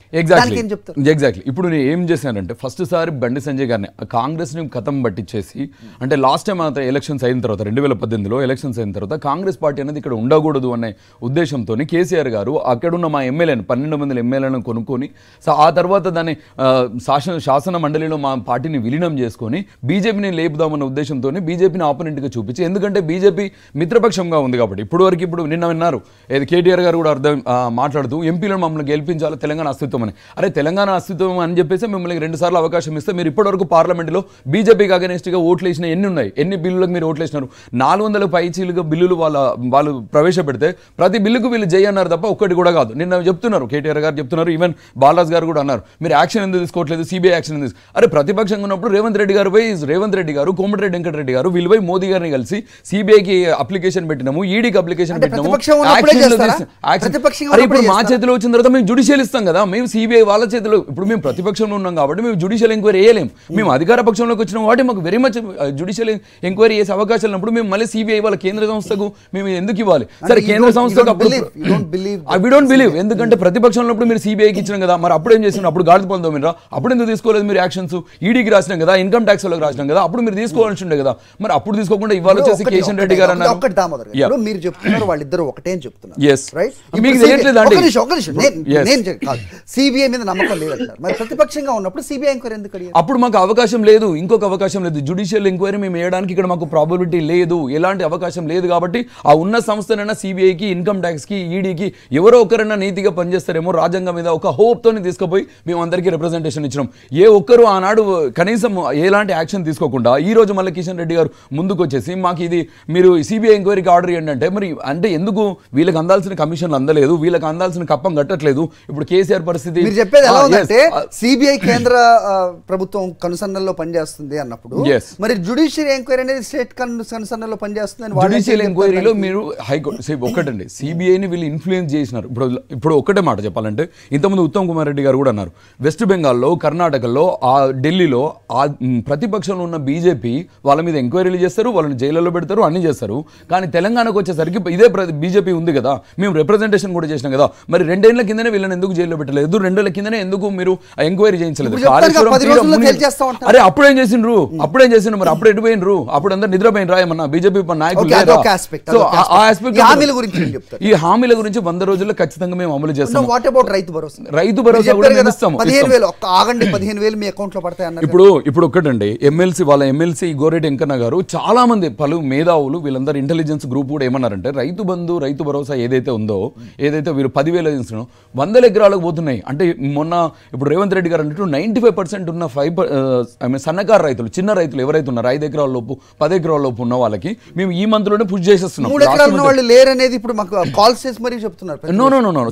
ఎగ్జాక్ట్లీ ఇప్పుడు నేను ఏం చేశానంటే ఫస్ట్ సారి బండి సంజయ్ గారిని కాంగ్రెస్ ని కథం పట్టించేసి, అంటే లాస్ట్ టైం ఎలక్షన్స్ అయిన తర్వాత 2018లో ఎలక్షన్స్ అయిన తర్వాత కాంగ్రెస్ పార్టీ అనేది ఇక్కడ ఉండకూడదు అనే ఉద్దేశంతో కేసీఆర్ గారు అక్కడున్న మా ఎమ్మెల్యేను 12 మంది ఎమ్మెల్యేలను కొనుక్కొని ఆ తర్వాత దాన్ని శాసన మండలిలో మా పార్టీని విలీనం చేసుకొని బీజేపీని లేపుదామన్న ఉద్దేశంతో బీజేపీని ఆపోనెంట్గా చూపించి, ఎందుకంటే బీజేపీ మిత్రపక్షంగా ఉంది కాబట్టి. ఇప్పుడు నిన్న విన్నారు ఏది కేటీఆర్ గారు కూడా మాట్లాడుతూ ఎంపీలను మమ్మల్ని గెలిపించాలి తెలంగాణ అస్తిత్వం అని. అరే తెలంగాణ అస్తిత్వం అని చెప్పేసి మిమ్మల్ని 2 సార్లు అవకాశం ఇస్తే మీరు ఇప్పటివరకు పార్లమెంట్లో బీజేపీకి అగెనిస్ట్గా ఓట్లు వేసిన ఎన్ని ఉన్నాయి? ఎన్ని బిల్లులకు మీరు ఓట్లు వేసినారు? 400 పైచీలుగా బిల్లులు వాళ్ళు ప్రవేశపెడితే ప్రతి బిల్లుకు వీళ్ళు జై అన్నారు తప్ప ఒక్కటి కూడా కాదు. నిన్న చెప్తున్నారు కేటీఆర్ గారు చెప్తున్నారు, ఈవెన్ బాలరాజ్ గారు కూడా అన్నారు మీరు యాక్షన్ ఎందుకు తీసుకోవట్లేదు, సిబిఐ యాక్షన్ ఎందుకు? అరే ప్రతిపక్షంగా ఉన్నప్పుడు రేవంత్ రెడ్డి గారు కోమటిరెడ్డి వెంకటరెడ్డి గారు వీళ్ళు పోయి మోదీ గారిని కలిసి సిబిఐకి అప్లికేషన్ పెట్టినాము, ఈడీకి అప్లికేషన్ పెట్టినాము. ఇప్పుడు మా చేతిలో వచ్చిన తర్వాత మేము జ్యుడిషియల్ ఇస్తాం కదా, మేము సిబిఐ వాళ్ళ చేతిలో, ఇప్పుడు మేము ప్రతిపక్షంలో ఉన్నాం కాబట్టి మేము జ్యుడిషియల్ ఎంక్వైరీ వేయలేము. మేము అధికార పక్షంలోకి వచ్చినాం కాబట్టి మాకు వెరీ మచ్ జ్యుడిషియల్ ఎంక్వైరీ చేసే అవకాశాలు ఉన్నప్పుడు మేము మళ్ళీ సిబిఐ వాళ్ళ కేంద్ర సంస్థకు మేము ఎందుకు ఇవ్వాలి? సరే కేంద్ర సంస్థకు అప్పుడు వి డోంట్ బిలీవ్, ఎందుకంటే ప్రతిపక్షంలో మీరు సిబిఐకి ఇచ్చినాం కదా, మరి అప్పుడు ఏం చేసినారు? అప్పుడు గాడి పొందో మీరు అప్పుడు ఎందుకు తీసుకోలేదు మీరు యాక్షన్స్? ఈడీకి రాసినాం కదా, ఇన్కమ్ ట్యాక్స్ వాళ్ళకి రాసినాం కదా, అప్పుడు మీరు తీసుకోవాల్సి ఉండే కదా, మరి అప్పుడు తీసుకోకుండా ఇవాళ వచ్చేసి కిషన్ రెడ్డి గారు అన్నారు. మీరు చెప్తున్నారు వాళ్ళిద్దరు ఒకటే చెప్తున్నారు, సిబిఐ మీద నమ్మకం లేదంటారు, మరి ప్రతిపక్షంగా ఉన్నప్పుడు సిబిఐ ఎంక్వైరీ ఎందుకు అడిగారు? అప్పుడు మాకు అవకాశం లేదు, ఇంకొక అవకాశం లేదు, జ్యుడిషియల్ ఎంక్వైరీ మేము వేయడానికి ఇక్కడ మాకు ప్రాబబిలిటీ లేదు, ఎలాంటి అవకాశం లేదు. కాబట్టి ఆ ఉన్న సంస్థనైనా సిబిఐకి, ఇన్కమ్ ట్యాక్స్ కి, ఈడీకి ఎవరో ఒకరైనా నీతిగా పనిచేస్తారేమో రాజ్యాంగం మీద ఒక హోప్ తోని తీసుకుపోయి మేము అందరికీ రిప్రజెంటేషన్ ఇచ్చినాం. ఏ ఒక్కరు ఆనాడు కనీసం ఎలాంటి యాక్షన్ తీసుకోకుండా ఈ రోజు మళ్ళీ కిషన్ రెడ్డి గారు ముందుకు వచ్చేసి మాకు ఇది మీరు సిబిఐ ఎంక్వైరీకి ఆర్డర్ చేయండి అంటే, మరి అంటే ఎందుకు వీళ్ళకి అందాల్సిన కమిషన్లు అందలేదు, వీళ్ళకి అందాల్సిన కప్పం కట్టట్లేదు. ఇప్పుడు కేసీఆర్ పరిస్థితి మీరు చెప్పేది ఎలా ఉందంటే సిబిఐ కేంద్ర ప్రభుత్వం కనుసన్నల్లో పనిచేస్తుంది అన్నప్పుడు మరి జ్యుడిషియల్ ఎంక్వైరీ అనేది స్టేట్ కనుసన్నల్లో పనిచేస్తుంది. జ్యుడిషియల్ ఎంక్వైరీలో మీరు హైకోర్టు ఒకటండి సిబిఐని వీళ్ళు ఇన్ఫ్లుయెన్స్ చేసినారు. ఇప్పుడు ఒకటే మాట చెప్పాలంటే ఇంతకుముందు ఉత్తమ్ కుమార్ రెడ్డి గారు కూడా అన్నారు, వెస్ట్ బెంగాల్లో, కర్ణాటకలో, ఆ ఢిల్లీలో ఆ ప్రతిపక్షంలో ఉన్న బీజేపీ వాళ్ళ మీద ఎంక్వైరీలు చేస్తారు, వాళ్ళని జైల్లో పెడతారు, అన్ని చేస్తారు. కానీ తెలంగాణకు వచ్చేసరికి ఇదే బీజేపీ ఉంది కదా, మేము రిప్రజెంటేషన్ కూడా చేసినాం కదా, మరి 2 ఏళ్ల కిందనే వీళ్ళని ఎందుకు జైల్లో పెట్టలేదు, 2 ఏళ్ల కిందనే ఎందుకు మీరు ఎంక్వైరీ చేయించలేదు? కాళేశ్వరం 10 రోజుల్లో తేల్చేస్తా ఉంటారు. అరే అప్పుడేం చేసిండ్రు మరి అప్పుడు ఎటు పోయినరు? అప్పుడు అందరు నిద్రపోయినరా ఏమన్నా బీజేపీ నాయకులు? ఈ హామీల గురించి 100 రోజుల్లో ఖచ్చితంగా మేము అమలు చేస్తాం. What about Rythu Bharosa? రైతు భరోసా కూడా మేము ఇస్తాము. 15,000 ఆగండి, 15,000 మీ అకౌంట్ లో పడతాయి అన్నారు. ఇప్పుడు ఒక్కటండి, ఎమ్మెల్సీ గోరెడ్డి వెంకన్న గారు చాలా మంది పలు మేధావులు వీళ్ళందరూ ఇంటెలిజెన్స్ గ్రూప్ కూడా ఏమన్నారంటే రైతు బంధు రైతు భరోసా ఏదైతే ఉందో, ఏదైతే వీరు 10,000 ఇస్తున్నారో 100 ఎకరాలకు పోతున్నాయి. అంటే మొన్న ఇప్పుడు రేవంత్ రెడ్డి గారు అంటే 95% ఉన్న సన్నకారు రైతులు, చిన్న రైతులు ఎవరైతే ఉన్నారు 5 ఎకరాల లోపు 10 ఎకరాల లోపు ఉన్న వాళ్ళకి మేము ఈ మంత్ లోనే పుష్ చేసేస్తున్నాం. 3 ఎకరాల ఉన్న వాళ్ళు లేరనేది ఇప్పుడు మాకు కాల్స్ చేసి మరీ చెప్తున్నారు. నో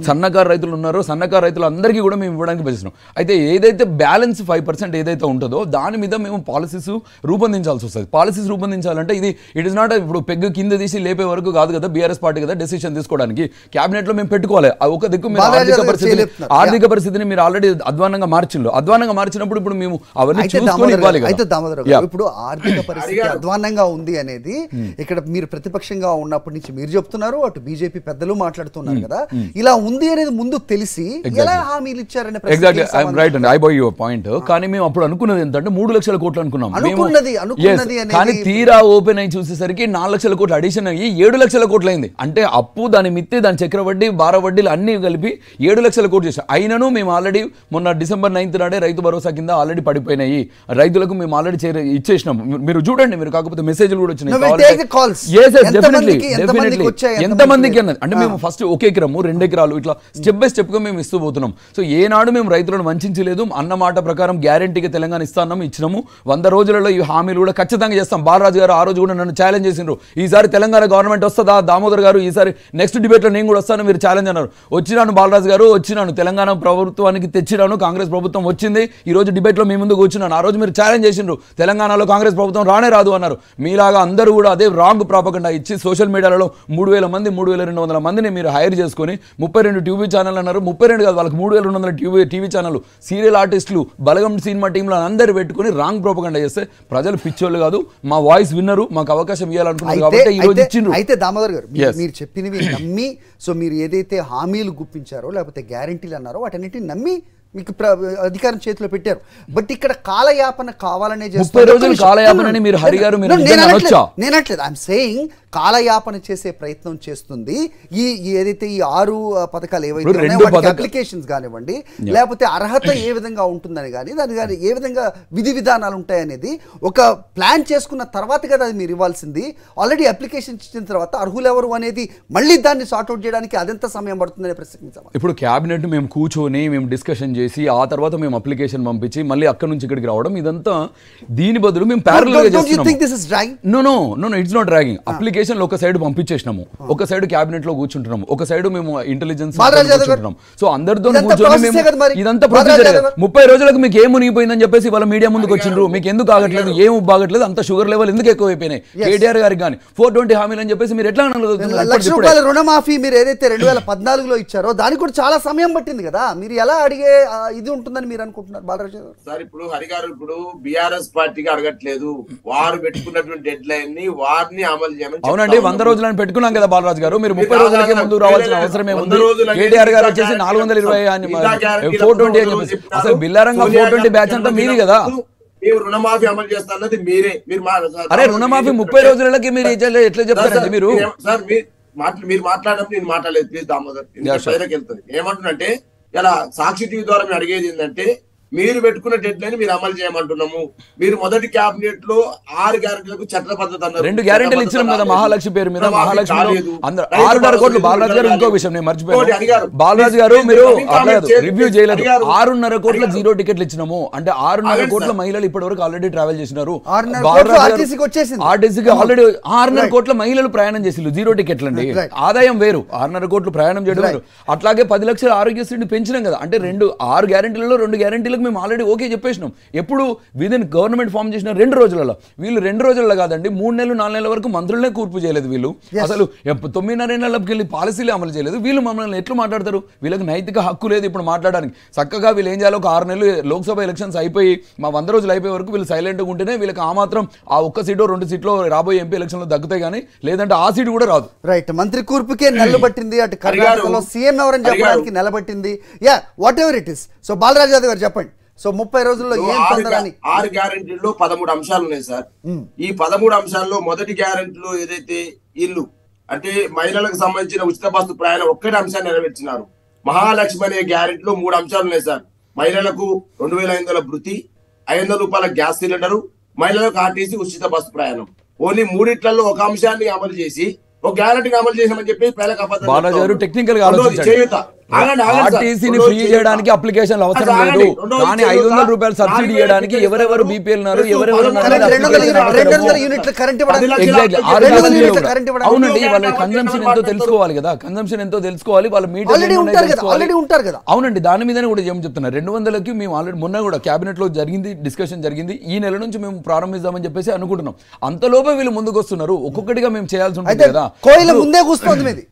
సన్నకారు రైతులు ఉన్నారు, సన్నకారు రైతులు అందరికీ కూడా మేము ఇవ్వడానికి పెంచుతున్నాం. అయితే ఏదైతే బ్యాలెన్స్ 5% ఏదైతే ఉంటుందో దాని మీద మేము పాలసీస్ రూపొందించాల్సి వస్తుంది. పాలసీస్ రూపొందించాలంటే ఇట్ ఇస్ నాట్ ఇప్పుడు పెగ్గు కింద తీసి లేపే వరకు కాదు కదా బీఆర్ఎస్ పార్టీ కదా డెసిషన్ తీసుకోవడానికి. క్యాబినెట్ లో మేము పెట్టుకోవాలి. ఒక దిక్కు మీరు ఆర్థిక పరిస్థితిని మీరు ఆల్రెడీ అధ్వానంగా మార్చినప్పుడు ఇప్పుడు మేము అవన్నీ చూసుకొని ఇవ్వాలి. అయితే దామోదర్ గారు, ఇప్పుడు ఆర్థిక పరిస్థితి అధ్వానంగా ఉంది అనేది ఇక్కడ మీరు ప్రతిపక్షంగా ఉన్నప్పటి నుంచి మీరు చెప్తున్నారు, అటు బీజేపీ పెద్దలు మాట్లాడుతున్నారు కదా. ఇలా ఉంది అనేది ముందు తెలిసి ఎలా హామీలు ఇచ్చారనే పాయింట్. కానీ మేము అప్పుడు అనుకున్నది ఏంటంటే 3 లక్షల కోట్లు అనుకున్నాం. కానీ తీరా ఓపెన్ అయి చూసేసరికి 4 లక్షల కోట్లు అడిషన్ అయ్యి 7 లక్షల కోట్లు అయింది. అంటే అప్పు, దాని మిత్తి, దాని చక్రవడ్డీ, భార వడ్డీలు అన్ని కలిపి 7 లక్షల కోట్లు చేసాం. అయినను మేము ఆల్రెడీ మొన్న December 9th నాడే రైతు భరోసా కింద ఆల్రెడీ పడిపోయినాయి. రైతులకు మేము ఆల్రెడీ ఇచ్చేసినాం. మీరు చూడండి, మీరు కాకపోతే మెసేజ్లు కూడా వచ్చినాయి. ఎంతమందికి అన్నది అంటే మేము ఫస్ట్ 1 ఎకరము 2 ఎకరాలు ఇట్లా స్టెప్ బై స్టెప్ గా మేము ఇస్తూ పోతున్నాం. సో ఏనాడు మేము రైతులను వంచలేదు. అన్న మాట ప్రకారం గ్యారంటీగా తెలంగాణ ఇచ్చినాము. 100 రోజులలో ఈ హామీలు కూడా ఖచ్చితంగా చేస్తాం. బాలరాజు గారు ఆ రోజు కూడా నన్ను ఛాలెంజ్ చేసిండ్రు, ఈసారి తెలంగాణ గవర్నమెంట్ వస్తుందా దామోదర్ గారు, ఈసారి నెక్స్ట్ డిబేట్ లో నేను కూడా వస్తాను, మీరు ఛాలెంజ్ అన్నారు. వచ్చినాను బాలరాజు గారు, వచ్చినాను తెలంగాణ ప్రభుత్వానికి తెచ్చినాను. కాంగ్రెస్ ప్రభుత్వం వచ్చింది, ఈ రోజు డిబేట్ లో మీ ముందుకు వచ్చినాను. ఆ రోజు మీరు ఛాలెంజ్ చేసిండ్రు తెలంగాణలో కాంగ్రెస్ ప్రభుత్వం రానే రాదు అన్నారు. మీలాగా అందరూ కూడా అదే రాంగ్ ప్రాపగండా ఇచ్చి సోషల్ మీడియాలో 3,000 మంది 3,200 మందిని మీరు హైర్ చేసుకుని 32 టీవీ ఛానల్ అన్నారు. 32 కాదు, వాళ్ళకి 3,200 టీవీ ఛానల్, సీరియల్ ఆర్టిస్టులు, బలగం సినిమా టీంలో అందరూ పెట్టుకుని రాంగ్ ప్రాపగండా చేస్తే ప్రజలు పిచ్చోళ్ళు కాదు, మా వాయిస్ విన్నరు, మాకు అవకాశం ఇవ్వాలనుకున్నారు కాబట్టి ఈ రోజు ఇచ్చిండ్రు. అయితే దామోదర్ గారు, మీరు చెప్పినవి నమ్మి, సో మీరు ఏదైతే హామీలు గుప్పించారో లేకపోతే గ్యారంటీలు అన్నారో వాటన్నిటిని నమ్మి మీకు అధికారం చేతిలో పెట్టారు. బట్ ఇక్కడ కాలయాపన కావాలనే 30 రోజులు కాలయాపనని మీరు హరి గారు నేనట్లేదు. ఐఎమ్ సేయింగ్ కాలయాపన చేసే ప్రయత్నం చేస్తుంది ఈ ఏదైతే ఈ 6 పథకాలు ఏవైతే అప్లికేషన్స్ కానివ్వండి, లేకపోతే అర్హత ఏ విధంగా ఉంటుందని కానీ దాని కానీ ఏ విధంగా విధి విధానాలు ఉంటాయనేది ఒక ప్లాన్ చేసుకున్న తర్వాత కదా అది మీరు ఇవ్వాల్సింది. ఆల్రెడీ అప్లికేషన్ ఇచ్చిన తర్వాత అర్హులు ఎవరు అనేది మళ్ళీ దాన్ని సార్ట్అవుట్ చేయడానికి అదెంత సమయం పడుతుందనే ప్రశ్నించాము. ఇప్పుడు క్యాబినెట్ మేము కూర్చొని మేము డిస్కషన్ చేసి ఆ తర్వాత మేము అప్లికేషన్ పంపించి మళ్ళీ అక్కడ నుంచి ఇక్కడికి రావడం ఇదంతా దీని బదులు మేము ప్యారలల్ గా చేస్తున్నాము. No it's not dragging. Application ఒక సైడ్ పంపించేసినాము, ఒక సైడ్ క్యాబినెట్ లో కూర్చుంటున్నాము, ఒక సైడ్ మేము ఇంటెలిజెన్స్ కూర్చుంటున్నాం. సో అందరితో కూర్చొని మేము ఇదంతా ప్రొసీజర్. 30 రోజులకు మీకు ఏం మునిగిపోయిందని చెప్పేసి వాళ్ళ మీడియా ముందుకు వచ్చిండ్రు. మీకు ఎందుకు ఆగట్లేదు, ఏం బాగట్లేదు, అంత షుగర్ లెవెల్ ఎందుకు ఎక్కువ అయిపోయినాయి కేటీఆర్ గారికి కానీ 420 హామీలు అని చెప్పేసి మీరు ఎట్లా రూపాయల రుణమాఫీ మీరు ఏదైతే 2014లో ఇచ్చారో దానికి కూడా చాలా సమయం పట్టింది కదా. మీరు ఎలా అడిగే ఇది ఉంటుందని మీరు అనుకుంటున్నారు బాలరాజు సార్? ఇప్పుడు హరి గారు ఇప్పుడు బీఆర్ఎస్ పార్టీకి అడగట్లేదు, వారు పెట్టుకున్నటువంటి డెడ్ లైన్ ని వారిని అమలు చేయమని. అవునండి, 100 రోజులని పెట్టుకున్నాం కదా బాలరాజు గారు. మీరు 30 రోజులకే ముందు రావాల్సిన అవసరం ఏముంది? కేటీఆర్ గారు వచ్చేసి 420 420 అని చెప్పేసి అసలు బిల్లారంగా 420 బ్యాచ్ అంతా మీది కదా. మీరు రుణమాఫీ అమలు చేస్తా అన్నది మీరే. మీరు అరే రుణమాఫీ 30 రోజులకి మీరు ఎట్లా చెప్తారండి? మీరు సార్ మీరు మాట్లాడడం నేను మాట్లాడలేదు, ప్లీజ్ దామోదర్ ప్రజలకు వెళ్తుంది. ఏమంటున్నంటే ఇలా సాక్షి టీవీ ద్వారా మేము అడిగేది ఏంటంటే మీరు పెట్టుకున్న డెడ్ లైన్ మీరు అమలు చేయమంటున్నాము. మీరు మొదటి క్యాబినెట్ లో 6 గ్యారెంటీలకు చట్టబద్ధత అన్నారు. 2 గ్యారెంటీలు ఇచ్చినాం కదా మహాలక్ష్మి పేరు మీద. మహాలక్ష్మి 6.5 కోట్లు. బాలరాజు గారు ఇంకో విషయం నేను మర్చిపోయాను. బాలరాజు గారు మీరు రివ్యూ చేయలేదు. 6.5 కోట్ల 0 టికెట్లు ఇచ్చినాము. అంటే 6.5 కోట్ల మహిళలు ఇప్పటి వరకు ఆల్రెడీ ట్రావెల్ చేసినారు. ఆర్టీసీకి ఆల్రెడీ 6.5 కోట్ల మహిళలు ప్రయాణం చేసిరు 0 టికెట్లు అండి. ఆదాయం వేరు, 6.5 కోట్లు ప్రయాణం చేయడం వేరు. అట్లాగే 10 లక్షల ఆరోగ్యశ్రీని పెంచినాం కదా. అంటే 6 గ్యారెంటీలలో 2 గ్యారెంటీలు మేము ఆల్రెడీ ఓకే చెప్పేసినాం. ఎప్పుడు విదిన్ గవర్నమెంట్ ఫామ్ చేసిన 2 రోజులలో. వీళ్ళు 2 రోజుల్లో కాదండి 3 నెలలు 4 నెలల వరకు మంత్రులనే కూర్పు చేయలేదు. వీళ్ళు అసలు 9.5 నెలలకు వెళ్ళి పాలసీలే అమలు చేయలేదు. వీళ్ళు మమ్మల్ని ఎట్లా మాట్లాడతారు? వీళ్ళకి నైతిక హక్కు లేదు ఇప్పుడు మాట్లాడడానికి. చక్కగా వీళ్ళు ఏం చేయాలి, ఒక 6 నెలలు లోక్సభ ఎలక్షన్స్ అయిపోయి మా 100 రోజులు అయిపోయే వరకు వీళ్ళు సైలెంట్గా ఉంటేనే వీళ్ళకి ఆ మాత్రం ఆ 1 సీటో 2 సీట్లో రాబోయే ఎంపీ ఎలక్షన్లో దక్కుతాయి కానీ లేదంటే ఆ సీటు కూడా రాదు. రైట్, మంత్రి కూర్పుకే నిలబట్టింది. అటు కర్ణాటకలో సీఎం ఎవరని చెప్పడానికి నిలబట్టింది. Yeah whatever it is. So Balaraju Yadav garu చెప్పండి. సో 30 రోజుల్లో ఏం తొందరని 6 గ్యారెంటీల్లో 13 అంశాలు ఉన్నాయి సార్. ఈ 13 అంశాల్లో మొదటి గ్యారెంటీలో ఏదైతే ఇల్లు అంటే మహిళలకు సంబంధించిన ఉచిత బస్సు ప్రయాణం ఒక్కటి అంశాన్ని నెరవేర్చినారు. మహాలక్ష్మి అనే గ్యారెంటీలో 3 అంశాలు ఉన్నాయి సార్. మహిళలకు 2500 భృతి, 500 రూపాయల గ్యాస్ సిలిండరు, మహిళలకు ఆర్టీసీ ఉచిత బస్సు ప్రయాణం. ఓన్లీ 3 ఒక అంశాన్ని అమలు చేసి ఒక గ్యారెంటీ అమలు చేసామని చెప్పి బాలాజీ గారు టెక్నికల్ గా ఆలోచించండి. ఆర్టీసీని ఫ్రీ చేయడానికి అప్లికేషన్ అవసరం లేదు, కానీ 500 రూపాయలు సబ్సిడీ చేయడానికి ఎవరెవరు బీపీఎల్ ఉన్నారు, ఎవరెవరు అవునండి. వాళ్ళ కన్సంప్షన్ ఎంతో తెలుసుకోవాలి కదా, కన్సంప్షన్ ఎంతో తెలుసుకోవాలి, వాళ్ళ మీటర్. అవునండి, దాని మీదనే కూడా ఏం చెప్తున్నారు. 200కి మేము ఆల్రెడీ మొన్న కూడా క్యాబినెట్ లో జరిగింది, డిస్కషన్ జరిగింది. ఈ నెల నుంచి మేము ప్రారంభిస్తామని చెప్పేసి అనుకుంటున్నాం. అంతలోపే వీళ్ళు ముందుకు వస్తున్నారు. ఒక్కొక్కటిగా మేము చేయాల్సి ఉంటుంది కదా. కోయిల ముందే కూస్తుంది.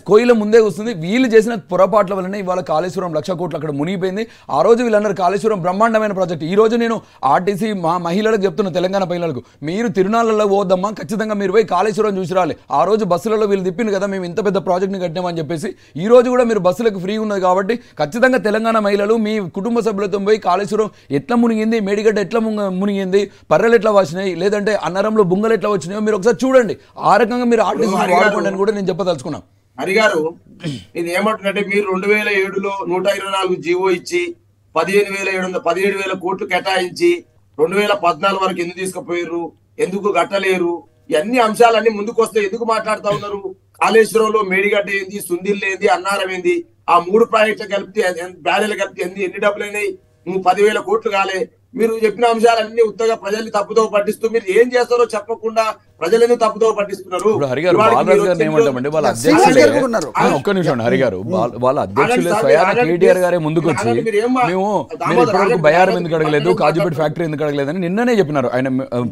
కోయిల ముందే వస్తుంది. వీళ్ళు చేసిన పొరపాట్ల వల్లనే ఇవాళ కాళేశ్వరం 1,00,000 కోట్లు అక్కడ మునిగిపోయింది. ఆ రోజు వీళ్ళందరూ కాళేశ్వరం బ్రహ్మాండమైన ప్రాజెక్ట్. ఈ రోజు నేను ఆర్టీసీ మా మహిళలకు చెప్తున్నా, తెలంగాణ మహిళలకు, మీరు తిరునాళ్ళలో పోద్దమ్మా, ఖచ్చితంగా మీరు పోయి కాళేశ్వరం చూసి రాలి. ఆ రోజు బస్సులలో వీళ్ళు తిప్పింది కదా, మేము ఇంత పెద్ద ప్రాజెక్ట్ని కట్టామని చెప్పేసి. ఈ రోజు కూడా మీరు బస్సులకు ఫ్రీ ఉన్నది కాబట్టి ఖచ్చితంగా తెలంగాణ మహిళలు మీ కుటుంబ సభ్యులతో పోయి కాళేశ్వరం ఎట్లా మునిగింది, మేడిగడ్డ ఎట్లా మునిగింది, పర్రెలు ఎట్లా వచ్చినాయి, లేదంటే అన్నరంలో బుంగలు ఎట్లా వచ్చినాయో మీరు ఒకసారి చూడండి. ఆ రకంగా మీరు ఆర్టీసీ వాడుకోండి అని కూడా నేను చెప్పదలుచుకున్నాను. హరిగారు, ఇది ఏమంటున్నట్టే మీరు 2007లో 124 జీవో ఇచ్చి 17,000 కోట్లు కేటాయించి 2014 వరకు ఎందుకు తీసుకుపోయారు, ఎందుకు కట్టలేరు, ఇవన్నీ అంశాలన్నీ ముందుకు వస్తే ఎందుకు మాట్లాడుతూ ఉన్నారు? కాళేశ్వరంలో మేడిగడ్డ ఏంది, సుందిల్ ఏంది, అన్నారం ఏంది, ఆ 3 ప్రాజెక్టులు కలిపితే బ్యారెలు కలిపితే ఎన్ని డబ్బులు అయినాయి? 10,000 కోట్లు కాలే. మీరు చెప్పిన అంశాలన్నీ ఉత్తగా ప్రజల్ని తప్పుదో పట్టిస్తూ మీరు ఏం చేస్తారో చెప్పకుండా ప్రజలను తప్పుదో పట్టిస్తున్నారు. హరిగారు, బాలరాజు గారిని ఏమంటామంటే వాళ్ళ అధ్యక్షులే, ఒక్క నిమిషం హరిగారు, వాళ్ళ అధ్యక్షులే స్వయాన కేటీఆర్ గారే ముందుకు వచ్చి మేము మీరు ఇప్పటివరకు బయారం ఎందుకు అడగలేదు, కాజుపేట ఫ్యాక్టరీ ఎందుకు అడగలేదని నిన్ననే చెప్పినారు ఆయన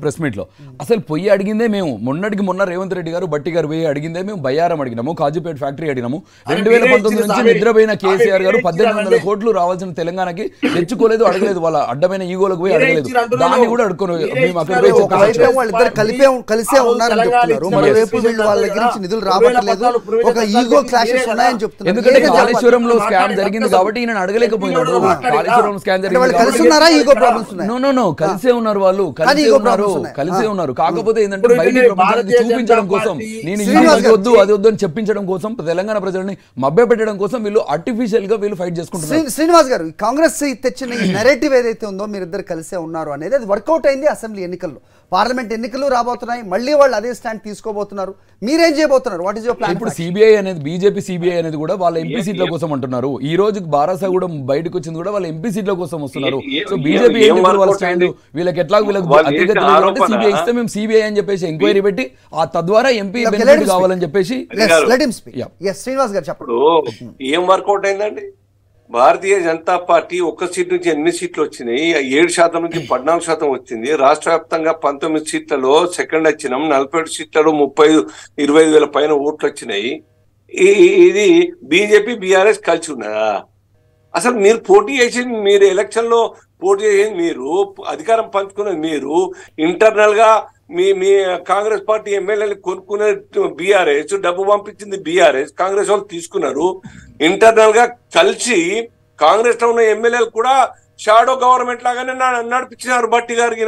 ప్రెస్ మీట్ లో. అసలు పొయ్యి అడిగిందే మేము, మొన్న రేవంత్ రెడ్డి గారు బట్టి గారు పోయి అడిగిందే మేము బయారం అడిగినాము, కాజుపేట ఫ్యాక్టరీ అడిగినాము. 2019 నుంచి నిద్రపోయిన కేసీఆర్ గారు 1,800 కోట్లు రావాల్సిన తెలంగాణకి తెచ్చుకోలేదు, అడగలేదు. వాళ్ళ అడ్డమైన ఈగోలకు పోయి అడగలేదు, దాన్ని కూడా అడుకోను. మేము అక్కడ కలిసే ఉన్నారని చెప్తున్నారు, మరోవైపు వీళ్ళు వాళ్ళ దగ్గర నుంచి నిధులు రావట్లేదు, ఒక ఈగో క్లాషెస్ ఉన్నాయని చెప్తున్నారు. ఎందుకంటే కాళేశ్వరంలో స్కామ్ జరిగింది కాబట్టి ఈయన అడగలేకపోయినాడు. కాళేశ్వరం స్కామ్ జరిగింది, కలిసే ఉన్నారు, వాళ్ళు కలిసే ఉన్నారు. కాకపోతే ఏంటంటే బయట ప్రపంచానికి చూపించడం కోసం, నేను ఇది వద్దు అది వద్దు అని చెప్పించడం కోసం, తెలంగాణ ప్రజల్ని మభ్య పెట్టడం కోసం వీళ్ళు ఆర్టిఫిషియల్ గా వీళ్ళు ఫైట్ చేసుకుంటున్నారు. శ్రీనివాస్ గారు, కాంగ్రెస్ తెచ్చిన ఈ నెరేటివ్ ఏదైతే ఉందో మీరిద్దరు కలిసే ఉన్నారు అనేది, అది వర్కౌట్ అయింది అసెంబ్లీ ఎన్నికల్లో. పార్లమెంట్ ఎన్నికలు రాబోతున్నాయి, మళ్ళీ వాళ్ళు అదే స్టాండ్ తీసుకోబోతున్నారు. మీరేం చేయబోతున్నారు? What is your plan? ఇప్పుడు సిబిఐ అనేది, బీజేపీ సిబిఐ అనేది కూడా వాళ్ళ ఎంపీ సీట్ల కోసం అంటున్నారు. ఈ రోజు బారాసా కూడా బయటకు వచ్చింది కూడా వాళ్ళ ఎంపీ సీట్ల కోసం వస్తున్నారు. సో బీజేపీ వాళ్ళ స్టాండ్ వీళ్ళకి ఎట్లా, వీళ్ళకి అధిగత సిబిఐ ఇస్తే మేము సిబిఐ అని చెప్పేసి ఎంక్వైరీ పెట్టి ఆ తద్వారా ఎంపీ కావాలని చెప్పేసి. శ్రీనివాస్ గారు చెప్పండి, ఏం వర్కౌట్ అయిందండి? భారతీయ జనతా పార్టీ 1 సీట్ నుంచి 8 సీట్లు వచ్చినాయి, 7% నుంచి 14% వచ్చింది. రాష్ట్ర వ్యాప్తంగా 19 సీట్లలో సెకండ్ వచ్చినాం, 47 సీట్లలో 25 వేల పైన ఓట్లు వచ్చినాయి. ఇది బీజేపీ బీఆర్ఎస్ కలిసి ఉన్నదా? అసలు మీరు పోటీ చేసి, మీరు ఎలక్షన్ లో పోటీ చేసి, మీరు అధికారం పంచుకున్నది, మీరు ఇంటర్నల్ గా మీ కాంగ్రెస్ పార్టీ ఎమ్మెల్యేలు కొనుక్కునే బీఆర్ఎస్, డబ్బు పంపించింది బీఆర్ఎస్, కాంగ్రెస్ వాళ్ళు తీసుకున్నారు. ఇంటర్నల్ గా కలిసి కాంగ్రెస్ లో ఉన్న ఎమ్మెల్యేలు కూడా షాడో గవర్నమెంట్ లాగానే నడిపించినారు. బట్టి గారికి,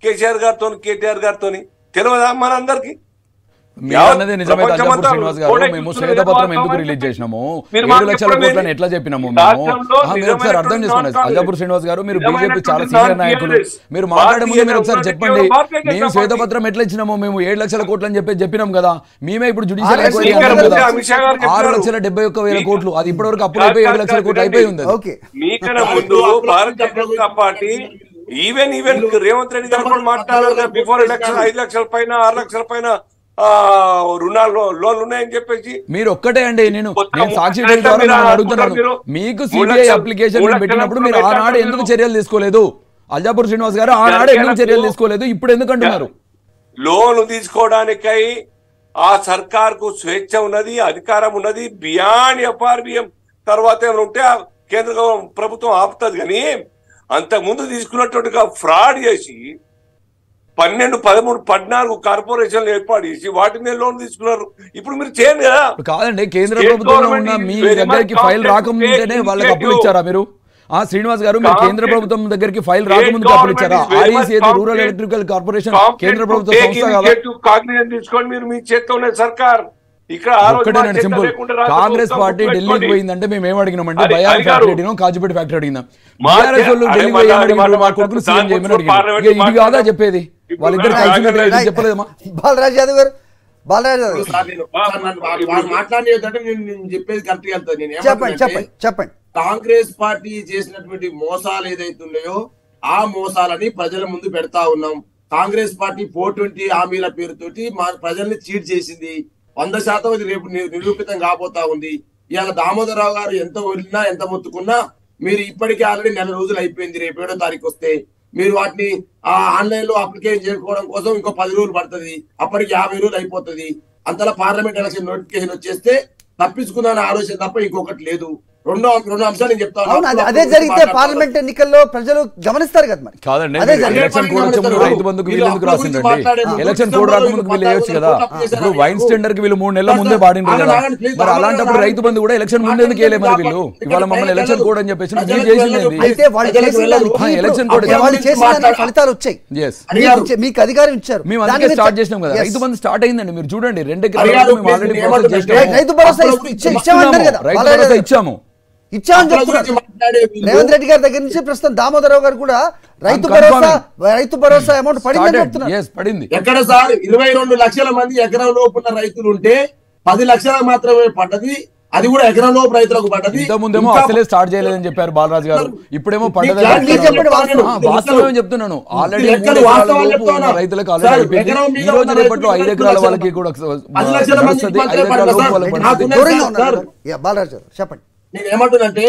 కేసీఆర్ గారితో, కేటీఆర్ గారితో. తెలియదా మనందరికి? అన్నది నిజమే అల్జాపూర్ శ్రీనివాస్ గారు. మేము శ్వేతపత్రం ఎందుకు రిలీజ్ చేసినాము, 7 లక్షల కోట్లని ఎట్లా చెప్పినాము మేము, మీరు ఒకసారి అర్థం చేసుకోండి. అల్జాపూర్ శ్రీనివాస్ గారు, మీరు బీజేపీ చాలా సీనియర్ నాయకులు, మీరు మాట్లాడే ముందు మీరు ఒకసారి చెప్పండి. మేము శ్వేతపత్రం ఎట్లా ఇచ్చినాము, మేము 7 లక్షల కోట్లు అని చెప్పినాం కదా. మేమే ఇప్పుడు జుడిషియల్ ఎంక్వైరీ అంటాం కదా, 6,71,000 కోట్లు, అది ఇప్పటివరకు అప్పుడు అయిపోయి 7 లక్షల కోట్లు అయిపోయి ఉంది. మీకన్నా ముందు భారతీయ జనతా పార్టీ ఈవెన్ రేవంత్ రెడ్డి గారు కూడా మాట్లాడారు, బిఫోర్ ఎలక్షన్ 5 లక్షల పైన 6 లక్షల పైన రుణాలు లోన్లు ఉన్నాయని చెప్పేసి. మీరు ఒక్కటే అండి, నేను సాక్షి అడుగుతున్నాను, మీకు సిబిఐ అప్లికేషన్ పెట్టినప్పుడు మీరు ఆనాడు ఎందుకు చర్యలు తీసుకోలేదు? అల్జాపూర్ శ్రీనివాస్ గారు, ఆనాడు ఎందుకు చర్యలు తీసుకోలేదు, ఇప్పుడు ఎందుకు అంటున్నారు? లోన్లు తీసుకోవడానికై ఆ సర్కార్ కు స్వేచ్ఛ ఉన్నది, అధికారం ఉన్నది. బియాండ్ ఎఫ్ఆర్బిఎం తర్వాత ఏమైనా ఉంటే కేంద్ర ప్రభుత్వం ఆపుతుంది. కానీ అంతకుముందు తీసుకున్నట్టుగా ఫ్రాడ్ చేసి 12, 13, 14 కార్పొరేషన్లు ఏర్పాటు చేసి వాటి మీద లోన్ తీసుకున్నారు. ఇప్పుడు మీరు చేయండి కదా. కాదండి, కేంద్ర ప్రభుత్వంలో ఉన్న మీ దగ్గరికి ఫైల్ రాకముందేనే వాళ్ళకి అప్పులు ఇచ్చారా మీరు? శ్రీనివాస్ గారు మీరు కేంద్ర ప్రభుత్వం దగ్గరికి ఫైల్ రాకముందు అప్పుడు ఇచ్చారా? ఆర్ఈసీ రూరల్ ఎలక్ట్రికల్ కార్పొరేషన్ కేంద్ర ప్రభుత్వ సంస్థ కదా. తీసుకోండి మీరు, మీ చేతిలో ఉన్నది సర్కార్. ఇక్కడ సింపుల్, కాంగ్రెస్ పార్టీ ఢిల్లీకి పోయిందంటే మేము ఏం అడిగినామంటే బయార్ ఫ్యాక్టరీ అడిగినాం, కాజుపేట ఫ్యాక్టరీ అడిగినాం. టీఆర్ఎస్ వాళ్ళు ఢిల్లీకి పోయి ఏమడిగినారు? మా కొడుకులు సీఎం చేయమని అడిగారు. ఇది కాదా చెప్పేది? వాళ్ళిద్దరు కలిసి చెప్పలేదమ్మా. బాలరాజ్ యాదవ్ గారు, బాలరాజ్ యాదవ్ మాట్లాడేదంటే నేను చెప్పేది కరెక్ట్ గా వెళ్తాను. నేను చెప్పండి. కాంగ్రెస్ పార్టీ చేసినటువంటి మోసాలు ఏదైతే ఉన్నాయో ఆ మోసాలని ప్రజల ముందు పెడతా ఉన్నాం. కాంగ్రెస్ పార్టీ 420 హామీల పేరుతోటి మా ప్రజల్ని చీట్ చేసింది. 100% ఇది రేపు నిరూపితం కాబోతా ఉంది. ఇవాళ దామోదరరావు గారు ఎంత వదిలినా ఎంత మొత్తుకున్నా మీరు ఇప్పటికే ఆల్రెడీ 1 నెల రోజులు అయిపోయింది. రేపు 7వ తారీఖు వస్తే మీరు వాటిని ఆన్లైన్ లో అప్లికేషన్ చేసుకోవడం కోసం ఇంకో 10 రోజులు పడుతుంది. అప్పటికి 50 రోజులు అయిపోతుంది. అంతలా పార్లమెంట్ ఎలక్షన్ నోటిఫికేషన్ వచ్చేస్తే తప్పించుకుందాని ఆలోచన తప్ప ఇంకొకటి లేదు. రెండు అంశాలు నేను చెప్తాను. అదే జరిగితే పార్లమెంట్ ఎన్నికల్లో ప్రజలు గమనిస్తారు కదా. మరి కాదండి, ఎలక్షన్ కోడ్ వచ్చే రైతు బంధుకు వీళ్ళు ఎందుకు రాసిందండి? ఎలక్షన్ కోడ్ రాకముందుకు వీళ్ళు వేయొచ్చు కదా. ఇప్పుడు వైన్స్ టెండర్ కి వీళ్ళు 3 నెలల ముందే పాడిండ్రు కదా. మరి అలాంటప్పుడు రైతు బంధు కూడా ఎలక్షన్ ముందు ఎందుకు వేయలేదు? మరి వీళ్ళు ఇవాళ మమ్మల్ని ఎలక్షన్ కోడ్ అని చెప్పేసి మీరు చేసింది ఎలక్షన్ కోడ్ ఫలితాలు వచ్చాయి, మీకు అధికారం ఇచ్చారు. మేము అందుకే స్టార్ట్ చేసినాం కదా. రైతు బంధు స్టార్ట్ అయిందండి. మీరు చూడండి 2 ఎకరాలు మేము ఆల్రెడీ ప్రాసెస్ చేసినాము. రైతు భరోసా ఇచ్చాము. ఇచ్చామని చెప్తున్నారు రేవంత్ రెడ్డి గారి దగ్గర నుంచి. ప్రస్తుతం దామోదరరావు గారు కూడా రైతు భరోసా అమౌంట్ పడింది. ఎక్కడ సార్ 22 లక్షల మంది ఎకరం లోపు ఉన్న రైతులు ఉంటే 10 లక్షలకు మాత్రమే పడ్డది. అది కూడా ఎకరం లోపు రైతులకు పడ్డది. ఇంతకుముందేమో అసలే స్టార్ట్ చేయలేదని చెప్పారు బాలరాజు గారు. ఇప్పుడేమో పడ్డదని వాస్తవమే చెప్తున్నాను. ఆల్రెడీ 3 ఎకరాల లోపు రైతులకు ఆల్రెడీ అయిపోయింది. ఈ రోజు రేపట్లో 5 ఎకరాల వాళ్ళకి కూడా 5 ఎకరాల లోపు వాళ్ళకి పడుతుంది. బాలరాజు గారు చెప్పండి. నేను ఏమంటున్నానంటే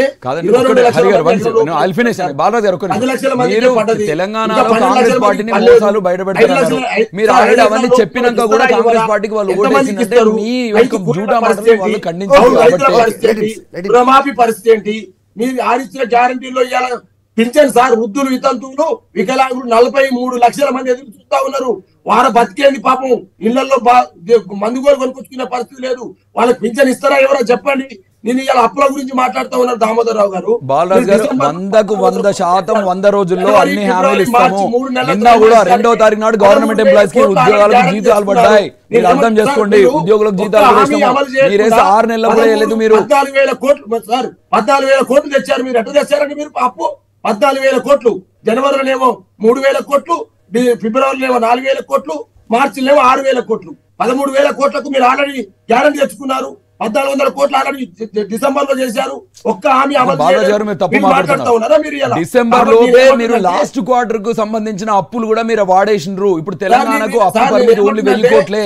తెలంగాణలో కాంగ్రెస్ పార్టీని మోసాలు బయటపెడుతున్నారు. మీరు ఆల్రెడీ అవన్నీ చెప్పినాక కూడా కాంగ్రెస్ పార్టీకి వాళ్ళు ఓటేసిందంటే మీ యొక్క జూటా మాటలు వాళ్ళు ఖండించారు. రుణమాఫీ పరిస్థితి ఏంటి? మీరు ఆడిచ్చిన గ్యారంటీలో ఇవాళ పింఛన్ సార్ వృద్ధులు వితంతువులు వికలాంగులు 43 లక్షల మంది ఎదురు చూస్తా ఉన్నారు. వారు బతికేది పాపం ఇళ్లలో మందుగోలు కొనుక్కొచ్చుకునే పరిస్థితి లేదు. వాళ్ళకి పింఛన్ ఇస్తారా ఎవరో చెప్పండి. నేను ఇలా అప్పుల గురించి మాట్లాడుతూ ఉన్నారు దామోదరరావు గారు. బాలరాజు గారు 100కు 100% 100 రోజుల్లో అన్ని హామీలు ఇస్తాము. నిన్న కూడా 2వ తారీఖు నాడు గవర్నమెంట్ ఎంప్లాయీస్ కి ఉద్యోగాలకు జీతాలు పడ్డాయి. మీరు అర్థం చేసుకోండి. ఉద్యోగులకు జీతాలు మీరేసి 6 నెలల కూడా వెళ్ళలేదు. మీరు 14,000 కోట్లు సార్ 14,000 కోట్లు తెచ్చారు. మీరు ఎట్లా తెచ్చారండి? మీరు అప్పు 14,000 కోట్లు. జనవరిలోనేమో 3,000 కోట్లు, ఫిబ్రవరిలోనేమో 4,000 కోట్లు, మార్చిలోనేమో 6,000 కోట్లు. 13,000 కోట్లకు మీరు ఆల్రెడీ గ్యారంటీ తెచ్చుకున్నారు. 1,400 కోట్లు ఆల్రెడీ డిసెంబర్ లో చేశారు. ఒక్క హామీ డిసెంబర్ లోపే మీరు లాస్ట్ క్వార్టర్ కు సంబంధించిన అప్పులు కూడా మీరు వాడేసినారు. ఇప్పుడు తెలంగాణకు అప్పు పరిమితి ఓన్లీ 1000 కోట్లే.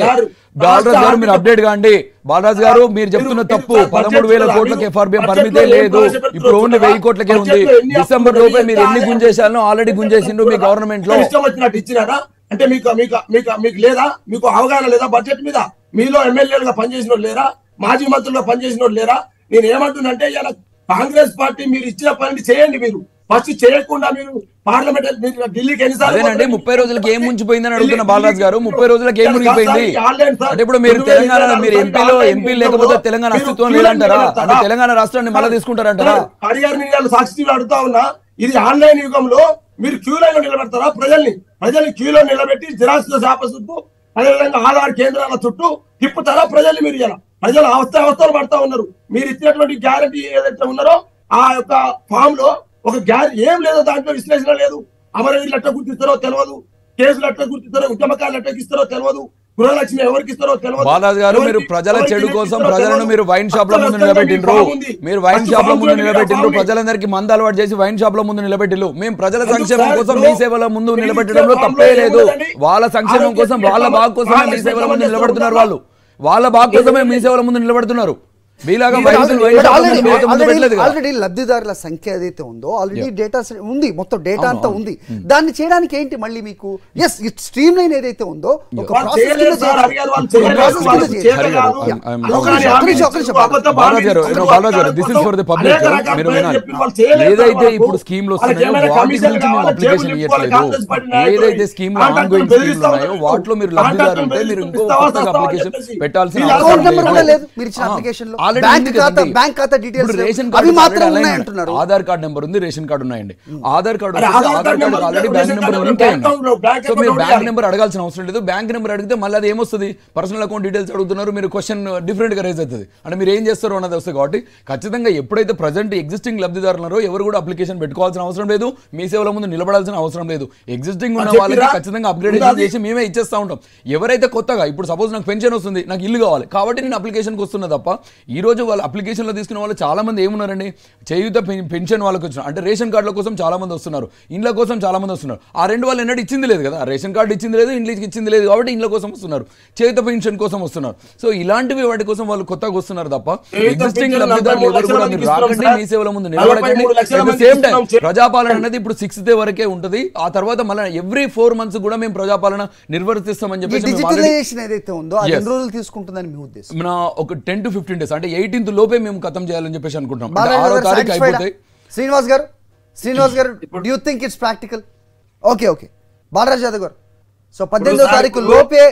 బాలరాజు గారు మీరు అప్డేట్ కాండి. బాలరాజు గారు మీరు చెప్తున్న తప్పు. 13,000 కోట్లకి ఎఫ్ఆర్బిఎం పరిమితే లేదు. ఇప్పుడు ఓన్లీ 1000 కోట్లకే ఉంది. డిసెంబర్ లోపే మీరు ఎన్ని గుంజేశాలను ఆల్రెడీ గుంజేసిండ్రు మీ గవర్నమెంట్ లో. ఇచ్చినారా అంటే మీకు లేదా? మీకు అవగాహన లేదా బడ్జెట్ మీద? మీలో ఎమ్మెల్యేలుగా పనిచేసిన లేరా? మాజీ మంత్రులుగా పనిచేసిన లేరా? నేను ఏమంటున్నంటే ఇలా కాంగ్రెస్ పార్టీ మీరు ఇచ్చిన పనిని చేయండి. మీరు ఫస్ట్ చేయకుండా మీరు పార్లమెంట్ ఢిల్లీకి ఎన్నిసార్లు 30 రోజులకి ఏం ముంచిపోయిందని అడుగుతున్న బాలరాజు గారు. 30 రోజులకి ఏం మునిగిపోయింది అంటే ఇప్పుడు మీరు తెలంగాణ మీరు ఎంపీ లేకపోతే తెలంగాణ అస్తిత్వం లేదంటారా? అంటే తెలంగాణ రాష్ట్రాన్ని మళ్ళీ తీసుకుంటారంటారా? అడిగారు సాక్షి అడుగుతా ఉన్నా. ఇది ఆన్లైన్ యుగంలో మీరు క్యూ లైన్ లో నిలబెడతారా? ప్రజల్ని క్యూలో నిలబెట్టి జిరాక్స్ షాప చుట్టూ అదేవిధంగా ఆధార్ కేంద్రాల చుట్టూ తిప్పుతారా ప్రజల్ని? మీరు ఇలా ప్రజలు అవస్థలు పడతా ఉన్నారు. మీరు ఇచ్చినటువంటి గ్యారంటీ ఏదైతే ఉన్నారో ఆ యొక్క ఫామ్ లో ఒక ఏం లేదో దాంట్లో విశ్లేషణ లేదు. అమరవీరులు ఎట్లా గుర్తిస్తారో తెలియదు. కేసులు ఎట్లా గుర్తిస్తారో, ఉద్యమకారులు ఎట్లా ఇస్తారో తెలియదు. గృహలక్ష్మి ఎవరికి ఇస్తారో తెలియదు. బాలరాజు గారు మీరు ప్రజల చెడు కోసం ప్రజలను మీరు వైన్ షాప్ లో ముందు నిలబెట్టిండ్రు. మీరు వైన్ షాప్ లో ముందు నిలబెట్టిండ్రు. ప్రజలందరికీ మందు అలవాటు చేసి వైన్ షాప్ లో ముందు నిలబెట్టిల్లు. మేము ప్రజల సంక్షేమం కోసం మీ సేవల ముందు నిలబెట్టడంలో తప్పే లేదు. వాళ్ళ సంక్షేమం కోసం వాళ్ళ బాగు కోసమే మీ సేవల ముందు నిలబడుతున్నారు. వాళ్ళ బాగు కోసమే మీ సేవల ముందు నిలబడుతున్నారు. ఆల్రెడీ లబ్ధిదారుల సంఖ్య ఏదైతే ఉందో ఆల్రెడీ డేటా ఉంది, మొత్తం డేటా అంతా ఉంది. దాన్ని చేయడానికి ఏంటి మళ్ళీ మీకు స్ట్రీమ్ లైన్ ఏదైతే ఉందో ఒక ఏదైతే ఇప్పుడు స్కీమ్ లో వాటి గురించి మేము అప్లికేషన్ ఇవ్వట్లేదు. ఏదైతే స్కీమ్ లో ఆన్గోయింగ్ స్కీమ్ ఉన్నాయో వాటిలో మీరు లబ్ధిదారు ఉంటే మీరు ఇంకో కొత్తగా అప్లికేషన్ పెట్టాల్సిన అవసరం లేదు. బ్యాంక్ ఖాతా డీటెయిల్స్ అవి మాత్రం ఉన్నాయి అంటున్నారు. ఆధార్ కార్డ్ నెంబర్ ఉంది, రేషన్ కార్డు ఉన్నాయండి. Aadhaar card already bank number link అయ్యింది. సో మీరు బ్యాంక్ నెంబర్ అడగాల్సిన అవసరం లేదు. బ్యాంక్ నెంబర్ అడిగితే మళ్ళీ అది ఏమొస్తుంది, పర్సనల్ అకౌంట్ డీటెయిల్స్ అడుగుతున్నారు, మీరు క్వశ్చన్ డిఫరెంట్ గా రైజ్ అవుతుంది. అంటే మీరు ఏం చేస్తారో అన్నది వస్తుంది. కాబట్టి ఖచ్చితంగా ఎప్పుడైతే ప్రజెంట్ ఎగ్జిస్టింగ్ లబ్ధిదారులు ఎవరు కూడా అప్లికేషన్ పెట్టుకోవాల్సిన అవసరం లేదు, మీ సేవల ముందు నిలబడాల్సిన అవసరం లేదు. ఎగ్జిస్టింగ్ ఉన్న వాళ్ళకి ఖచ్చితంగా అప్గ్రేడేషన్ చేసి మేమే ఇచ్చేస్తా ఉంటాం. ఎవరైతే కొత్తగా ఇప్పుడు సపోజ్ నాకు పెన్షన్ వస్తుంది, నాకు ఇల్లు కావాలి కాబట్టి నేను అప్లికేషన్కి వస్తున్నా తప్ప ఈ రోజు వాళ్ళు అప్లికేషన్లో తీసుకున్న వాళ్ళు చాలా మంది ఏమున్నారండి, చేయూత పెన్షన్ వాళ్ళకి వచ్చినారు అంటే రేషన్ కార్డుల కోసం చాలా మంది వస్తున్నారు, ఇండ్ల కోసం చాలా మంది వస్తున్నారు. ఆ రెండు వాళ్ళు ఎన్నడూ ఇచ్చింది లేదు కదా, రేషన్ కార్డు ఇచ్చింది లేదు, ఇండ్లకి ఇచ్చింది లేదు కాబట్టి ఇండ్ల కోసం వస్తున్నారు, చేయూత పెన్షన్ కోసం వస్తున్నారు. సో ఇలాంటివి వాటి కోసం వాళ్ళు కొత్తగా వస్తున్నారు తప్ప ఎగ్జిస్టింగ్ లబ్ధిదారులు ఎవరు కూడా మీరు రాకండి, మీ సేవల ముందు నిలబడకండి. అట్ ద సేమ్ టైం ప్రజాపాలన అనేది ఇప్పుడు 6th వరకే ఉంటుంది. ఆ తర్వాత మళ్ళీ ఎవ్రీ 4 months కూడా మేము ప్రజాపాలన నిర్వర్తిస్తామని చెప్పేసి డిజిటలైజేషన్ ఏదైతే ఉందో అది ఎన్ని రోజులు తీసుకుంటుందని మీ ఉద్దేశం? మన ఒక 10 to 15 days అంటే 18th లోపే మేము ఖతం చేయాలని చెప్పేసి అనుకుంటున్నాం. 6వ తారీఖు అయిపోతాయి. Srinivas garu do you think it's practical? Okay Balraj Yadav garu, so 18వ తారీఖు లోపే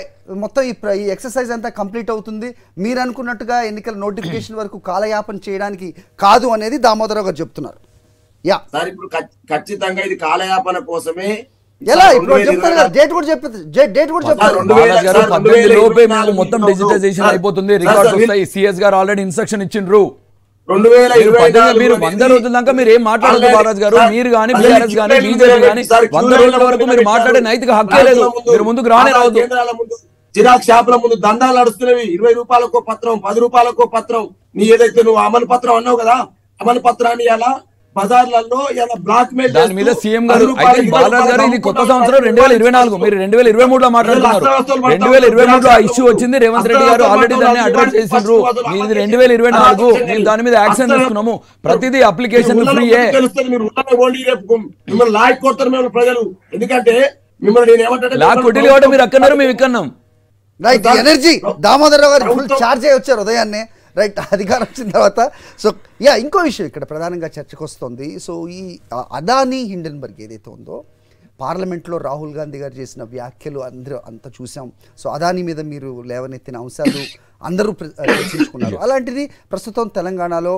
మొత్తం ఈ ఎక్సర్సైజ్ అంతా కంప్లీట్ అవుతుంది. మీరు అనుకున్నట్టుగా ఎన్నికల నోటిఫికేషన్ వరకు కాలయాపన చేయడానికి కాదు అనేది దామోదరరావు గారు చెప్తున్నారు. యా సార్, ఇప్పుడు ఖచ్చితంగా ఇది కాలయాపన కోసమే. ఎలా ఇప్పుడు చెప్తారు కదా, డేట్ కూడా చెప్తారు. 18 లోపే మేము మొత్తం డిజిటైజేషన్ అయిపోతుంది, రికార్డ్స్ వస్తాయి. సిఎస్ గారు ఆల్రెడీ ఇన్స్ట్రక్షన్ ఇచ్చిండ్రు. 2024 మీరు 100 రోజుల దాకా మీరు ఏం మాట్లాడదు బాలరాజ్ గారు, మీరు కానీ బీఆర్ఎస్ కానీ బీజేపీ కానీ 100 రోజుల వరకు మీరు మాట్లాడే నైతిక హక్కే లేదు. మీరు ముందుకు రావద్దు. జిరాక్స్ షాపుల ముందు దండాలు నడుస్తున్నవి. 20 రూపాయలకో పత్రం, 10 రూపాయలకో పత్రం. నీ ఏదైతే నువ్వు అమలు పత్రం అన్నావు కదా, అమలు పత్రాన్ని ఎలా బజార్లలో ఎలా బ్లాక్ మెయిల్ దాని మీద సీఎం గారు అయితే బాలరాజ్ గారు ఇది కొత్త సంవత్సరం 2024, మీరు 2023లో మాట్లాడుతున్నారు. 2023లో ఆ ఇష్యూ వచ్చింది, రేవంత్ రెడ్డి గారు ఆల్రెడీ దాన్ని అడ్రస్ చేసిండ్రు. ఇది 2024 మేము దాని మీద యాక్షన్ తీసుకున్నాము. ప్రతిదీ అప్లికేషన్ ఫ్రీయే. మిమ్మల్ని లాక్ కొడతారు మేము ప్రజలు. ఎందుకంటే మిమ్మల్ని నేను ఏమంటే లాక్ కొట్టిలు కాబట్టి మీరు అక్కన్నారు, మేము ఇక్కన్నాం. రైట్ ఎనర్జీ దామోదరరావు గారు ఫుల్ ఛార్జ్ అయ్యి వచ్చారు ఉదయాన్నే. రైట్ అధికారం వచ్చిన తర్వాత. సో ఇంకో విషయం ఇక్కడ ప్రధానంగా చర్చకు వస్తుంది. సో ఈ అదానీ హిండెన్బర్గ్ ఏదైతే ఉందో, పార్లమెంట్లో రాహుల్ గాంధీ గారు చేసిన వ్యాఖ్యలు అందరూ అంతా చూసాం. సో అదానీ మీద మీరు లేవనెత్తిన అంశాలు అందరూ చర్చించుకున్నారు. అలాంటిది ప్రస్తుతం తెలంగాణలో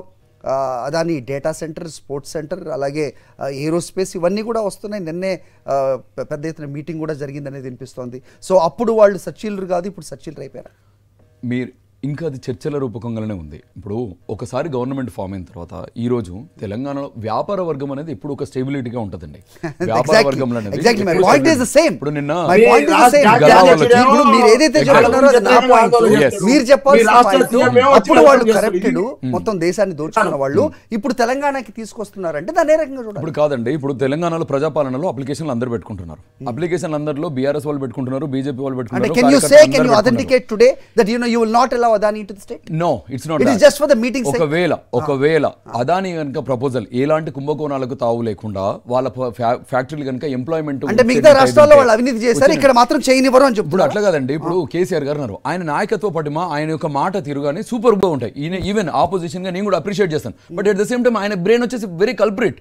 Adani data centre, sports centre, అలాగే ఏరోస్పేస్ ఇవన్నీ కూడా వస్తున్నాయి. నిన్నే పెద్ద ఎత్తున మీటింగ్ కూడా జరిగిందనేది వినిపిస్తోంది. సో అప్పుడు వాళ్ళు సచ్చీలరు కాదు, ఇప్పుడు సచ్చీలరు అయిపోయారు. మీరు ఇంకా అది చర్చల రూపకంగానే ఉంది. ఇప్పుడు ఒకసారి గవర్నమెంట్ ఫామ్ అయిన తర్వాత ఈ రోజు తెలంగాణలో వ్యాపార వర్గం అనేది ఇప్పుడు ఒక స్టేబిలిటీగా ఉంటుందండి. వ్యాపార వర్గంలో అనేది ఇప్పుడు నిన్న మీరు ఏదైతే చెప్తున్నారో అది నా పాయింట్. మీరు చెప్పాల్సిన పాయింట్ అప్పుడు వాళ్ళు కరప్టెడ్ మొత్తం దేశాన్ని దోచుకున్న వాళ్ళు ఇప్పుడు తెలంగాణకి తీసుకొస్తున్నారంటే దాన్ని ఏ రకంగా చూడాలి? ఇప్పుడు కాదండి, ఇప్పుడు తెలంగాణలో ప్రజాపాలనలో అప్లికేషన్లు అందరూ పెట్టుకుంటున్నారు. అప్లికేషన్లు అందరిలో బీఆర్ఎస్ వాళ్ళు పెట్టుకుంటున్నారు, బీజేపీ వాళ్ళు పెట్టుకుంటున్నారు. Can you say, can you authenticate today that you will not allow Adani into the state? No, it's not. It is just for the meeting sake. ఒకవేళ అదాని కనుక ప్రపోజల్ ఎలాంటి కుంభకోణాలకు తావు లేకుండా వాళ్ళ ఫ్యాక్టరీలు కనుక ఎంప్లాయ్మెంట్ అంటే మిగతా రాష్ట్రాల్లో వాళ్ళు అవినీతి చేశారు, ఇక్కడ మాత్రం చేయనివ్వరు అని చెప్తున్నారు. అట్లా కదండి. ఇప్పుడు కేసీఆర్ గారు అన్నారు, ఆయన నాయకత్వ పటిమ, ఆయన యొక్క మాట తీరుగానే సూపర్ గా ఉంటాయి. ఈవెన్ ఆపోజిషన్ గా నేను కూడా అప్రిషియేట్ చేస్తాను. But at the same time ఆయన బ్రెయిన్ వచ్చేసి వెరీ కల్ప్రిట్.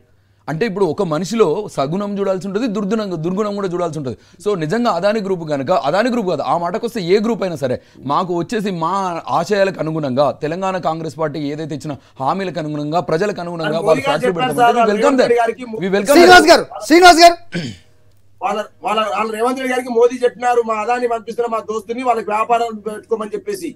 అంటే ఇప్పుడు ఒక మనిషిలో సగుణం చూడాల్సి ఉంటుంది, దుర్గుణం కూడా చూడాల్సి ఉంటుంది. సో నిజంగా అదాని గ్రూప్ కనుక, అదాని గ్రూప్ కాదు ఆ మాటకు వస్తే ఏ గ్రూప్ అయినా సరే, మాకు వచ్చేసి మా ఆశయాలకు అనుగుణంగా తెలంగాణ కాంగ్రెస్ పార్టీ ఏదైతే ఇచ్చిన హామీలకు అనుగుణంగా, ప్రజలకు అనుగుణంగా వాళ్ళు ఫ్యాక్టరీ పెట్టుకుంటే welcome that. We welcome. Srinivas garu వాళ్ళ రేవంత్ రెడ్డి గారికి మోదీ చెప్పినారు, మా అదాని పంపిస్తున్న మా దోస్తుని వాళ్ళకి వ్యాపారం పెట్టుకోమని చెప్పేసి.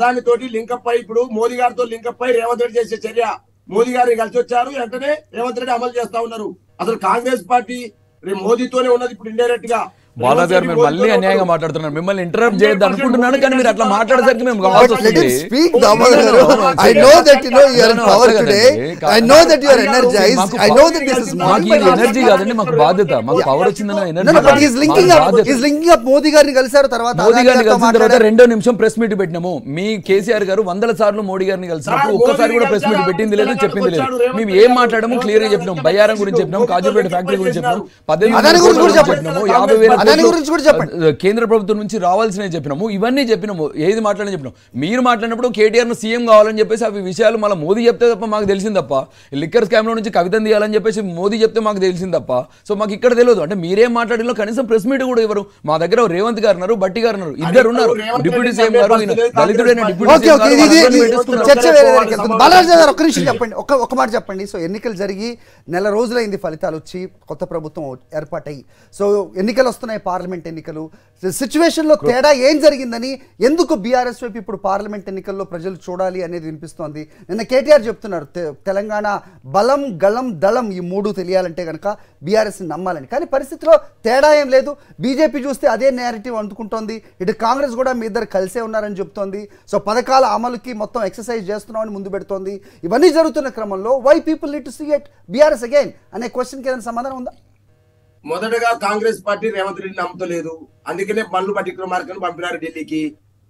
అదాని తోటి లింకప్ అయి ఇప్పుడు మోదీ గారితో లింకప్ అయి రేవంత్ రెడ్డి చేసే చర్య, మోదీ గారిని కలిసి వచ్చారు, వెంటనే రేవంత్ రెడ్డి అమలు చేస్తా ఉన్నారు. అసలు కాంగ్రెస్ పార్టీ మోదీతోనే ఉన్నది ఇప్పుడు ఇండైరెక్ట్ గా. బాలాజీ గారు మీరు మళ్ళీ అన్యాయంగా మాట్లాడుతున్నారు. మిమ్మల్ని ఇంటరప్ట్ చేయొద్దు అనుకుంటున్నాను, కానీ మీరు అట్లా మాట్లాడేసరికి మేము కావాల్సి వస్తుంది. ఎనర్జీ కాదండి, మాకు బాధ్యత. మాకు పవర్ వచ్చిందని మోదీ గారిని కలిసారు, తర్వాత మోదీ గారిని కలిసిన తర్వాత 2వ నిమిషం ప్రెస్ మీట్ పెట్టినాము. మీ కేసీఆర్ గారు 100 సార్లు మోడీ గారిని కలిసినప్పుడు ఒక్కసారి కూడా ప్రెస్ మీట్ పెట్టింది లేదు, చెప్పింది లేదు. మేము ఏం మాట్లాడము క్లియర్ గా చెప్పినాం. బయ్యారం గురించి చెప్పినాం, కాజుపేట ఫ్యాక్టరీ గురించి చెప్పినాం, 18,000 చెప్పినాము, 50,000 అదాని గురించి కూడా చెప్పండి. కేంద్ర ప్రభుత్వం నుంచి రావాల్సినవి చెప్పినాము, ఇవన్నీ చెప్పినాము, ఏది మాట్లాడని చెప్పినాము. మీరు మాట్లాడినప్పుడు కేటీఆర్ను సీఎం కావాలని చెప్పేసి అవి విషయాలు మళ్ళీ మోదీ చెప్తే తప్ప మాకు తెలిసింది తప్ప, లిక్కర్ స్కామ్లో నుంచి కవితను తీయాలని చెప్పేసి మోదీ చెప్తే మాకు తెలిసింది తప్ప, సో మాకు ఇక్కడ తెలియదు. అంటే మీరేం మాట్లాడిలో కనీసం ప్రెస్ మీట్ కూడా ఇవ్వరు. మా దగ్గర రేవంత్ గారు ఉన్నారు, బట్టి గారు ఉన్నారు, ఇద్దరు ఉన్నారు, డిప్యూటీ సీఎం గారు, దళితుడైన డిప్యూటీ సీఎం గారు. బాలరాజు గారు ఒక్క నిమిషం చెప్పండి, ఒక మాట చెప్పండి. సో ఎన్నికలు జరిగి నెల రోజులైంది, ఫలితాలు వచ్చి కొత్త ప్రభుత్వం ఏర్పాటయ్యి, సో ఎన్నికలు వస్తున్నాయి, పార్లమెంట్ ఎన్నికలు. సిచ్యువేషన్లో తేడా ఏం జరిగిందని, ఎందుకు బీఆర్ఎస్ వైపు ఇప్పుడు పార్లమెంట్ ఎన్నికల్లో ప్రజలు చూడాలి అనేది వినిపిస్తోంది. నిన్న కేటీఆర్ చెప్తున్నారు తెలంగాణ బలం గళం దళం ఈ మూడు తెలియాలంటే కనుక బీఆర్ఎస్ని నమ్మాలని. కానీ పరిస్థితిలో తేడా ఏం లేదు. బీజేపీ చూస్తే అదే నేరేటివ్ అందుకుంటోంది, ఇటు కాంగ్రెస్ కూడా మీ ఇద్దరు కలిసే ఉన్నారని చెప్తోంది. సో పథకాల అమలుకి మొత్తం ఎక్సర్సైజ్ చేస్తున్నామని ముందు పెడుతోంది. ఇవన్నీ జరుగుతున్న క్రమంలో why people need to see it BRS again అనే క్వశ్చన్కి ఏదైనా సమాధానం ఉందా? మొదటగా కాంగ్రెస్ పార్టీ రేవంత్ రెడ్డిని నమ్ముతలేదు, అందుకనే బండ్లు బట్టి విక్రమార్కను పంపినారు ఢిల్లీకి.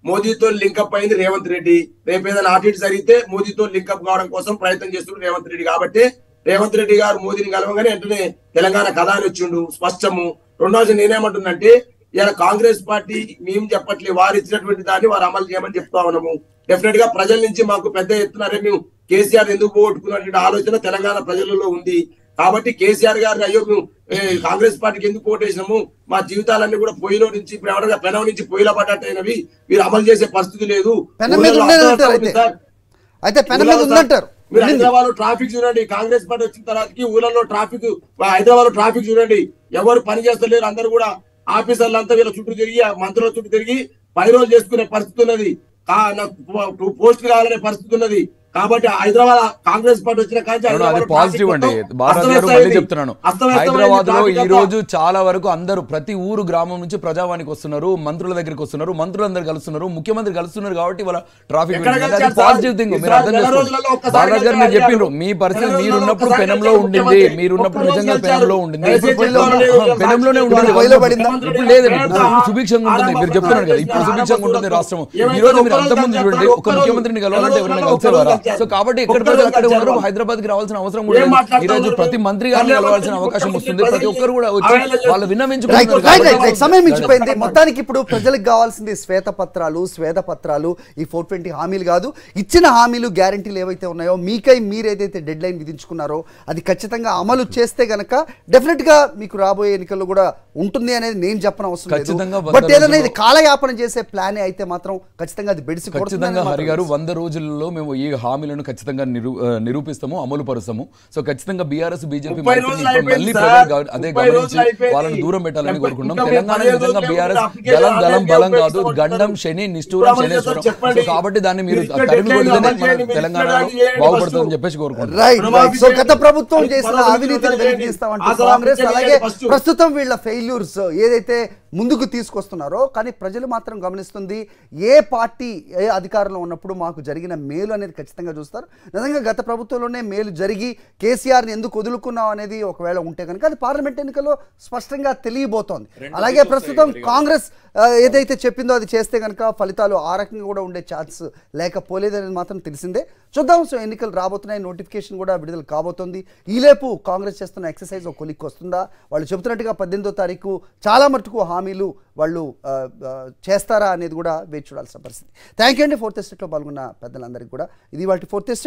మోదీతో లింకప్ అయింది రేవంత్ రెడ్డి. రేపు ఏదైనా ఆడిట్ జరిగితే మోదీతో లింకప్ కావడం కోసం ప్రయత్నం చేస్తున్నారు రేవంత్ రెడ్డి. కాబట్టి రేవంత్ రెడ్డి గారు మోదీని కలవగానే వెంటనే తెలంగాణ కథ అని వచ్చిండు, స్పష్టము. రెండోది నేనేమంటున్నంటే, ఇలా కాంగ్రెస్ పార్టీ మేము చెప్పట్లేదు, వారు ఇచ్చినటువంటి దాన్ని వారు అమలు చేయమని చెప్తా ఉన్నాము. డెఫినెట్ గా ప్రజల నుంచి మాకు పెద్ద ఎత్తున మేము కేసీఆర్ ఎందుకు పోగొట్టుకున్నటువంటి ఆలోచన తెలంగాణ ప్రజలలో ఉంది. కాబట్టి కేసీఆర్ గారిని అయ్యో మేము కాంగ్రెస్ పార్టీకి ఎందుకు ఓటేసినాము, మా జీవితాలన్నీ కూడా పొయ్యిలో నుంచి ఇప్పుడు ఎవరైనా పెనం నుంచి పొయ్యిలో పడ్డట్టయినవి, మీరు అమలు చేసే పరిస్థితి లేదు. మీరు హైదరాబాద్ లో ట్రాఫిక్ చూడండి, కాంగ్రెస్ పార్టీ వచ్చిన తర్వాతకి ఊళ్ళలో ట్రాఫిక్, హైదరాబాద్ లో ట్రాఫిక్ చూడండి, ఎవరు పని చేస్తలేరు. అందరూ కూడా ఆఫీసర్లంతా వీళ్ళ చుట్టూ తిరిగి, మంత్రుల చుట్టూ తిరిగి 10 రోజులు చేసుకునే పరిస్థితి ఉన్నది, పోస్ట్ కావాలనే పరిస్థితి ఉన్నది. కాబట్టి హైదరాబాద్ కాంగ్రెస్ పార్టీ వచ్చిన పాజిటివ్ అండి. భారత్ గారు మళ్ళీ చెప్తున్నాను, హైదరాబాద్ లో ఈ రోజు చాలా వరకు అందరూ ప్రతి ఊరు గ్రామం నుంచి ప్రజావానికి వస్తున్నారు, మంత్రుల దగ్గరికి వస్తున్నారు, మంత్రులందరూ కలుస్తున్నారు, ముఖ్యమంత్రి కలుస్తున్నారు. కాబట్టి వాళ్ళ ట్రాఫిక్ పాజిటివ్ థింగ్ మీరు అర్థం చేసుకోండి. భారత్ గారు మీరు చెప్పిండ్రు, మీ పరిస్థితి మీరున్నప్పుడు పెనంలో ఉండింది, మీరున్నప్పుడు నిజంగా పెనంలో ఉండింది, పెనంలోనే ఉంటుంది, ఇప్పుడు లేదండి. ఇప్పుడు సుభిక్షంగా ఉంటుంది, మీరు చెప్తున్నారు కదా, ఇప్పుడు సుభిక్షంగా ఉంటుంది రాష్ట్రం. ఈ రోజు మీరు అంతకుముందు చూడండి, ఒక ముఖ్యమంత్రిని కలవాలంటే ఎవరైనా కలిసేవారా? సో కాబట్టి ఎక్కడ ప్రజలు అక్కడ ఉన్నారు, హైదరాబాద్ కి రావాల్సిన అవసరం కూడా ఈ రోజు ప్రతి మంత్రి గారిని కలవాల్సిన అవకాశం వస్తుంది. ప్రతి ఒక్కరు కూడా వచ్చి వాళ్ళు విన్నవించుకుంటున్నారు. సమయం మించిపోయింది. మొత్తానికి ఇప్పుడు ప్రజలకు కావాల్సింది శ్వేతపత్రాలు, ఈ 420 హామీలు కాదు, ఇచ్చిన హామీలు గ్యారంటీలు ఏవైతే ఉన్నాయో, మీకై మీరు ఏదైతే డెడ్ లైన్ విధించుకున్నారో అది ఖచ్చితంగా అమలు చేస్తే గనక డెఫినెట్ గా మీకు రాబోయే ఎన్నికల్లో కూడా ఉంటుంది అనేది నేను చెప్పిన అవసరం లేదు. బట్ ఏదైనా ఇది కాలయాపన చేసే ప్లాన్ అయితే మాత్రం ఖచ్చితంగా అది బెడిసి ఖచ్చితంగా హరి గారు 100 రోజుల్లో మేము ఈ హామీలను ఖచ్చితంగా నిరూపిస్తాము, అమలు పరుస్తాము. సో ఖచ్చితంగా బీఆర్ఎస్ బీజేపీ మళ్ళీ అదే గమనించి వాళ్ళని దూరం పెట్టాలని కోరుకుంటున్నాం. తెలంగాణ నిజంగా బీఆర్ఎస్ దళం బలం కాదు, గండం శని నిష్ఠూరం శనేశ్వరం. సో కాబట్టి దాన్ని మీరు తరిమి కొడితేనే తెలంగాణ బాగుపడుతుందని చెప్పేసి కోరుకుంటున్నాం. సో గత ప్రభుత్వం చేసిన అవినీతిని వెలికితీస్తామంటే కాంగ్రెస్, అలాగే ప్రస్తుతం వీళ్ళ ఫెయిల్యూర్స్ ఏదైతే ముందుకు తీసుకొస్తున్నారో, కానీ ప్రజలు మాత్రం గమనిస్తుంది ఏ పార్టీ ఏ అధికారంలో ఉన్నప్పుడు మాకు జరిగిన మేలు అనేది ఖచ్చితంగా చూస్తారు. నిజంగా గత ప్రభుత్వంలోనే మేలు జరిగి కేసీఆర్ని ఎందుకు వదులుకున్నాం అనేది ఒకవేళ ఉంటే కనుక అది పార్లమెంట్ ఎన్నికల్లో స్పష్టంగా తెలియబోతోంది. అలాగే ప్రస్తుతం కాంగ్రెస్ ఏదైతే చెప్పిందో అది చేస్తే కనుక ఫలితాలు ఆ రకంగా కూడా ఉండే ఛాన్స్ లేకపోలేదనేది మాత్రం తెలిసిందే. చూద్దాం. సో ఎన్నికలు రాబోతున్నాయి, నోటిఫికేషన్ కూడా విడుదల కాబోతోంది. ఈలేపు కాంగ్రెస్ చేస్తున్న ఎక్సర్సైజ్ ఒక కొలిక్కి వస్తుందా? వాళ్ళు చెబుతున్నట్టుగా 18వ తారీఖు చాలా మటుకు హామీలు వాళ్ళు చేస్తారా అనేది కూడా వేచి చూడాల్సిన పరిస్థితి. థ్యాంక్ యూ అండి. 4th ఎస్టేట్లో పాల్గొన్న పెద్దలందరికీ కూడా. ఇది వాటి 4th ఎస్టేట్.